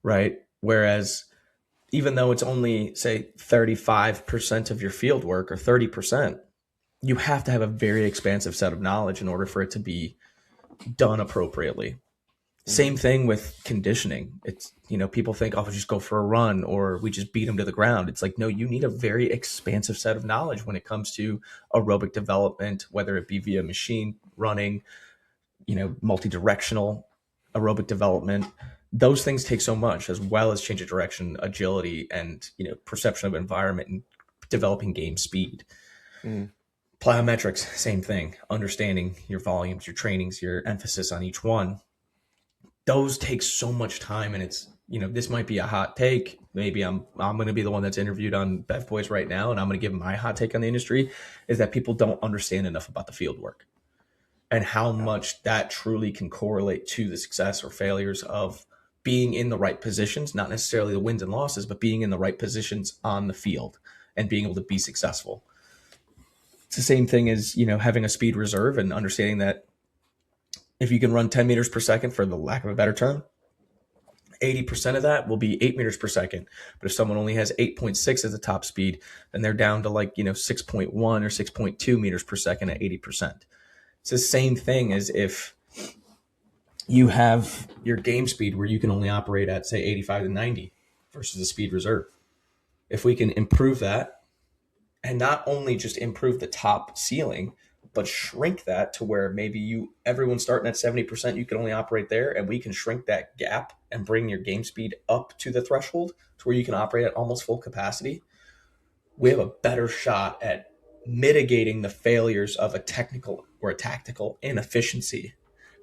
right? Whereas even though it's only, say, 35% of your field work or 30%, you have to have a very expansive set of knowledge in order for it to be done appropriately. Same thing with conditioning. It's, you know, people think, oh, we just go for a run or we just beat them to the ground. It's like, no, you need a very expansive set of knowledge when it comes to aerobic development, whether it be via machine running, you know, multi-directional aerobic development. Those things take so much, as well as change of direction, agility, and, you know, perception of environment and developing game speed. Plyometrics, same thing. Understanding your volumes, your trainings, your emphasis on each one. Those take so much time, and it's, you know, this might be a hot take. Maybe I'm going to be the one that's interviewed on Bev Boys right now, and I'm going to give my hot take on the industry, is that people don't understand enough about the field work and how much that truly can correlate to the success or failures of being in the right positions, not necessarily the wins and losses, but being in the right positions on the field and being able to be successful. It's the same thing as, you know, having a speed reserve and understanding that if you can run 10 meters per second, for the lack of a better term, 80% of that will be 8 meters per second. But if someone only has 8.6 as the top speed, then they're down to like, you know, 6.1 or 6.2 meters per second at 80%. It's the same thing as if you have your game speed where you can only operate at, say, 85 to 90 versus the speed reserve. If we can improve that, and not only just improve the top ceiling, but shrink that to where maybe everyone starting at 70%, you can only operate there, and we can shrink that gap and bring your game speed up to the threshold to where you can operate at almost full capacity. We have a better shot at mitigating the failures of a technical or a tactical inefficiency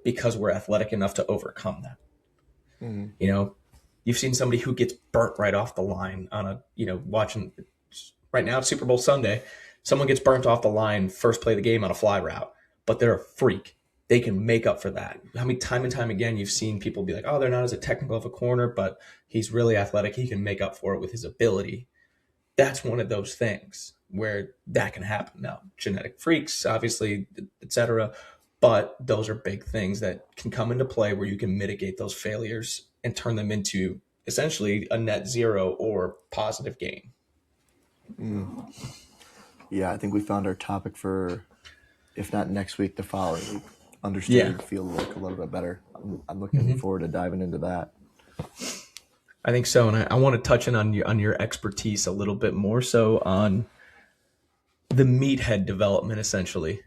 because we're athletic enough to overcome that. You know, you've seen somebody who gets burnt right off the line on a, you know, watching right now, it's Super Bowl Sunday. Someone gets burnt off the line first play of the game on a fly route, but they're a freak. They can make up for that. How many time and time again you've seen people be like, oh, they're not as technical of a corner, but he's really athletic. He can make up for it with his ability. That's one of those things where that can happen. Now, genetic freaks, obviously, etc. But those are big things that can come into play where you can mitigate those failures and turn them into essentially a net zero or positive gain. Yeah, I think we found our topic for, if not next week, the following week. Understanding the field work a little bit better. I'm looking forward to diving into that. I think so, and I want to touch in on your expertise a little bit more so on the meathead development, essentially.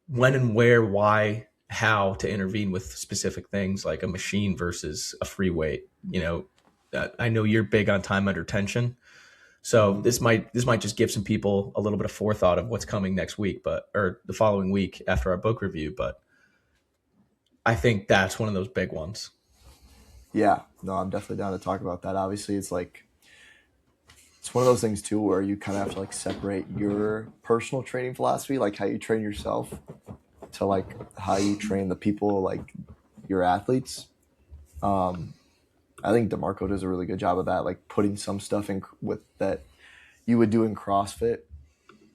When and where, why, how to intervene with specific things like a machine versus a free weight. You know, I know you're big on time under tension. So this might just give some people a little bit of forethought of what's coming next week, or the following week after our book review. But I think that's one of those big ones. Yeah, no, I'm definitely down to talk about that. Obviously, it's like it's one of those things too where you kind of have to like separate your personal training philosophy, like how you train yourself, to like how you train the people, like your athletes. Um, I think DeMarco does a really good job of that, like putting some stuff in with that you would do in CrossFit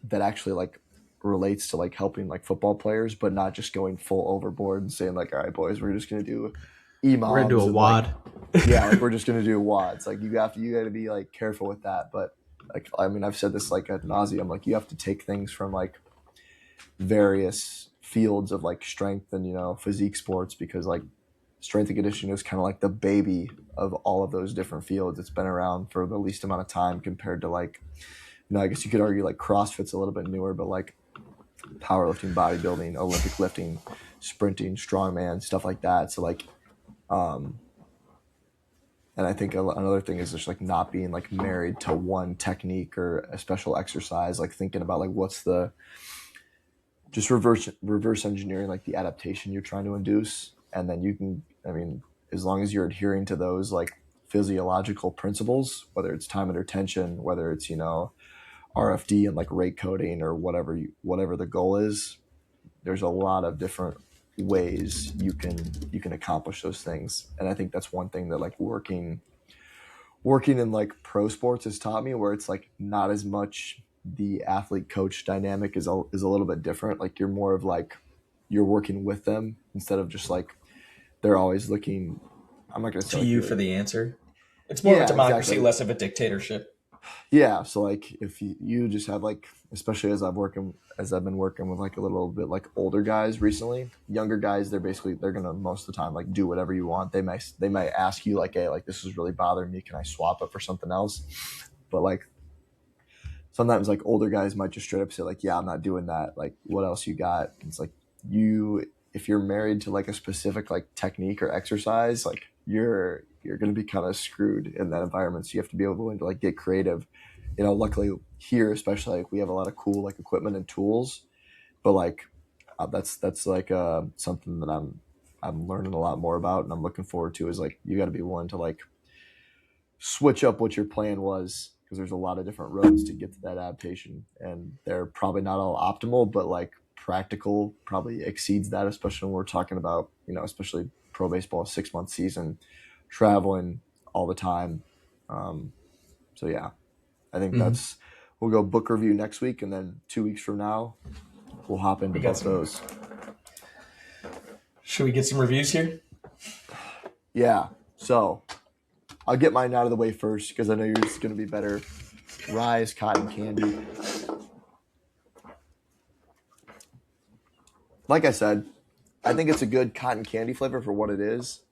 that actually like relates to like helping like football players, but not just going full overboard and saying like, all right, boys, we're just gonna do We're gonna do EMOMs a and like wad. yeah, like we're just gonna do wads. Like you got to be like careful with that. But like I mean, I've said this like ad nauseum. Like you have to take things from like various fields of like strength and physique sports because like strength and conditioning is kind of like the baby of all of those different fields. It's been around for the least amount of time compared to like I guess you could argue like CrossFit's a little bit newer, but like powerlifting, bodybuilding, Olympic lifting, sprinting, strongman, stuff like that. So like, um, and I think another thing is just like not being like married to one technique or a special exercise, like thinking about like what's the just reverse engineering like the adaptation you're trying to induce, and then you can, I mean, as long as you're adhering to those like physiological principles, whether it's time under tension, whether it's RFD and like rate coding or whatever the goal is, there's a lot of different ways you can accomplish those things. And I think that's one thing that like working in like pro sports has taught me, where it's like not as much the athlete coach dynamic is a little bit different. Like you're more of like you're working with them instead of just like they're always looking. I'm not gonna say To like you you're for the answer. It's more of a yeah, democracy, exactly. less of a dictatorship. Yeah, so like if you just have like, especially as I've been working with like a little bit like older guys recently, younger guys, they're gonna most of the time like do whatever you want. They might ask you like, hey, like this is really bothering me, can I swap it for something else? But like sometimes like older guys might just straight up say like, yeah, I'm not doing that. Like what else you got? It's like you if you're married to like a specific like technique or exercise, like you're going to be kind of screwed in that environment. So you have to be able to like get creative. Luckily here, especially like we have a lot of cool like equipment and tools, but like that's like something that I'm learning a lot more about, and I'm looking forward to is like you got to be willing to like switch up what your plan was, because there's a lot of different roads to get to that adaptation, and they're probably not all optimal, but like practical probably exceeds that, especially when we're talking about especially pro baseball, a 6 month season, traveling all the time. um, so yeah, I think Mhm. that's we'll go book review next week, and then 2 weeks from now we'll hop into We got both some. those. Should we get some reviews here? Yeah, so I'll get mine out of the way first because I know yours is going to be better. Rise cotton candy. Like I said, I think it's a good cotton candy flavor for what it is.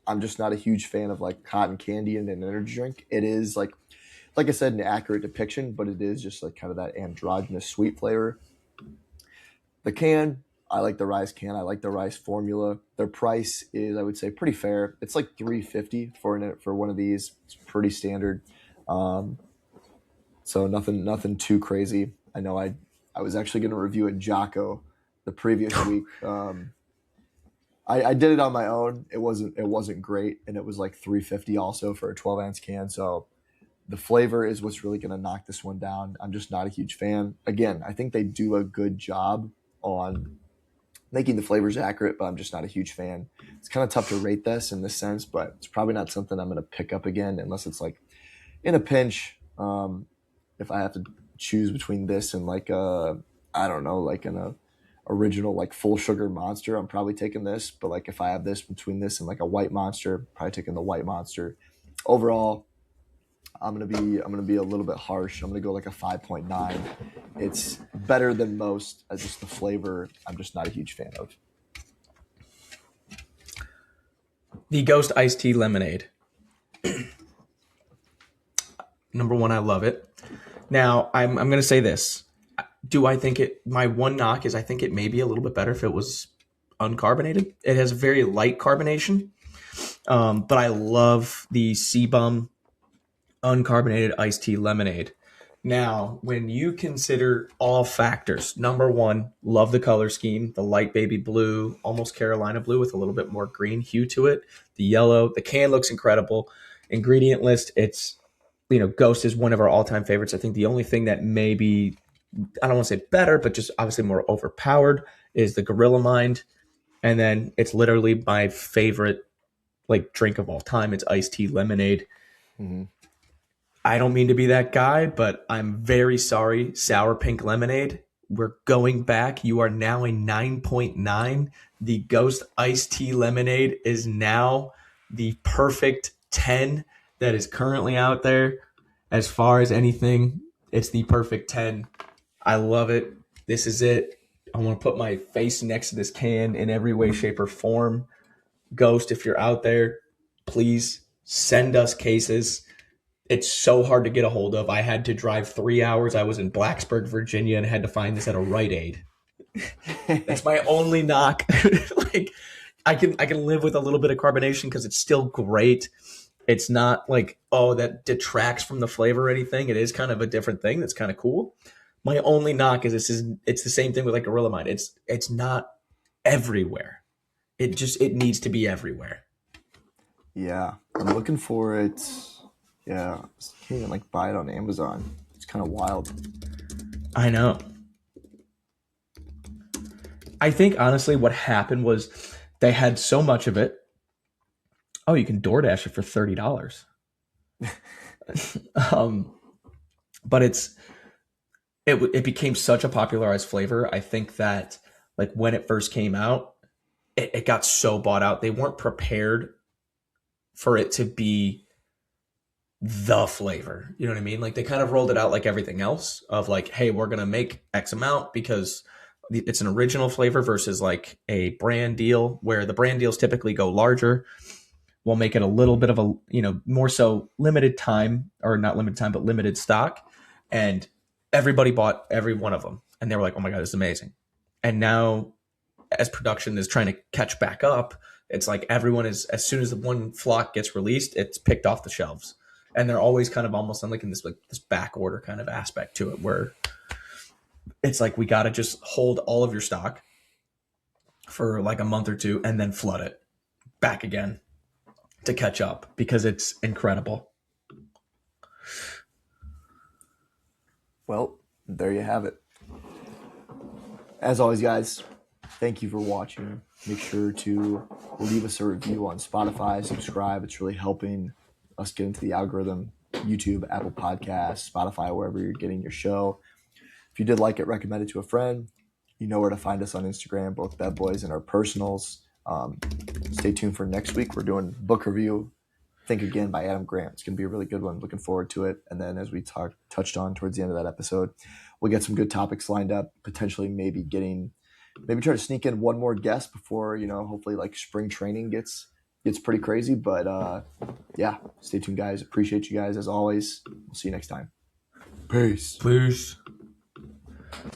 I'm just not a huge fan of like cotton candy in an energy drink. It is like I said, an accurate depiction, but it is just like kind of that androgynous sweet flavor. The can, I like the rice can. I like the rice formula. Their price is, I would say, pretty fair. It's like $3.50 for one of these. It's pretty standard. Um, so nothing too crazy. I know I was actually going to review a Jocko the previous week. I did it on my own. It wasn't great, and it was like $3.50 also for a 12-ounce can. So the flavor is what's really going to knock this one down. I'm just not a huge fan. Again, I think they do a good job on making the flavors accurate, but I'm just not a huge fan. It's kind of tough to rate this in this sense, but it's probably not something I'm going to pick up again unless it's like in a pinch. If I have to choose between this and like I don't know, like an original like full sugar monster, I'm probably taking this. But like if I have this between this and like a white monster, probably taking the white monster. Overall, I'm gonna be a little bit harsh. I'm gonna go like a 5.9. It's better than most. Just the flavor, I'm just not a huge fan of. The Ghost Iced Tea Lemonade. Number one, I love it. Now, I'm going to say this. Do I think it? My one knock is I think it may be a little bit better if it was uncarbonated. It has very light carbonation, but I love the Sebum uncarbonated iced tea lemonade. Now, when you consider all factors, number one, love the color scheme, the light baby blue, almost Carolina blue with a little bit more green hue to it. The yellow, the can looks incredible. Ingredient list, it's, Ghost is one of our all-time favorites. I think the only thing that maybe, I don't want to say better, but just obviously more overpowered is the Gorilla Mind. And then it's literally my favorite drink of all time. It's iced tea lemonade. Mhm. I don't mean to be that guy, but I'm very sorry. Sour pink lemonade. We're going back. You are now a 9.9. The Ghost iced tea lemonade is now the perfect 10 that is currently out there. As far as anything, it's the perfect 10. I love it. This is it. I want to put my face next to this can in every way, shape, or form. Ghost, if you're out there, please send us cases. It's so hard to get a hold of. I had to drive 3 hours. I was in Blacksburg, Virginia, and had to find this at a Rite Aid. That's my only knock. like, I can live with a little bit of carbonation because it's still great. It's not like, oh, that detracts from the flavor or anything. It is kind of a different thing. That's kind of cool. My only knock is it's the same thing with like Gorilla Mind. It's not everywhere. It needs to be everywhere. Yeah, I'm looking for it. Yeah, I can't even buy it on Amazon. It's kind of wild. I know. I think honestly what happened was they had so much of it. Oh, you can DoorDash it for $30. um, but it became such a popularized flavor. I think that when it first came out, it got so bought out. They weren't prepared for it to be the flavor. You know what I mean? They kind of rolled it out like everything else of hey, we're going to make X amount because it's an original flavor versus a brand deal where the brand deals typically go larger. We'll make it a little bit of a, more so limited time, or not limited time, but limited stock. And everybody bought every one of them. And they were like, oh my God, this is amazing. And now as production is trying to catch back up, it's everyone is, as soon as the one flock gets released, it's picked off the shelves. And they're always kind of almost in in this back order kind of aspect to it where it's we got to just hold all of your stock for a month or two and then flood it back again to catch up because it's incredible. Well, there you have it. As always, guys, thank you for watching. Make sure to leave us a review on Spotify, subscribe. It's really helping us get into the algorithm. YouTube, Apple Podcasts, Spotify, wherever you're getting your show. If you did like it, recommend it to a friend. You know where to find us on Instagram, both Bed Boys and our personals. Stay tuned for next week. We're doing book review, Think Again by Adam Grant. It's going to be a really good one. Looking forward to it. And then as we touched on towards the end of that episode, we'll get some good topics lined up, potentially maybe try to sneak in one more guest before, hopefully spring training gets pretty crazy. But yeah, stay tuned, guys. Appreciate you guys as always. We'll see you next time. Peace. Peace.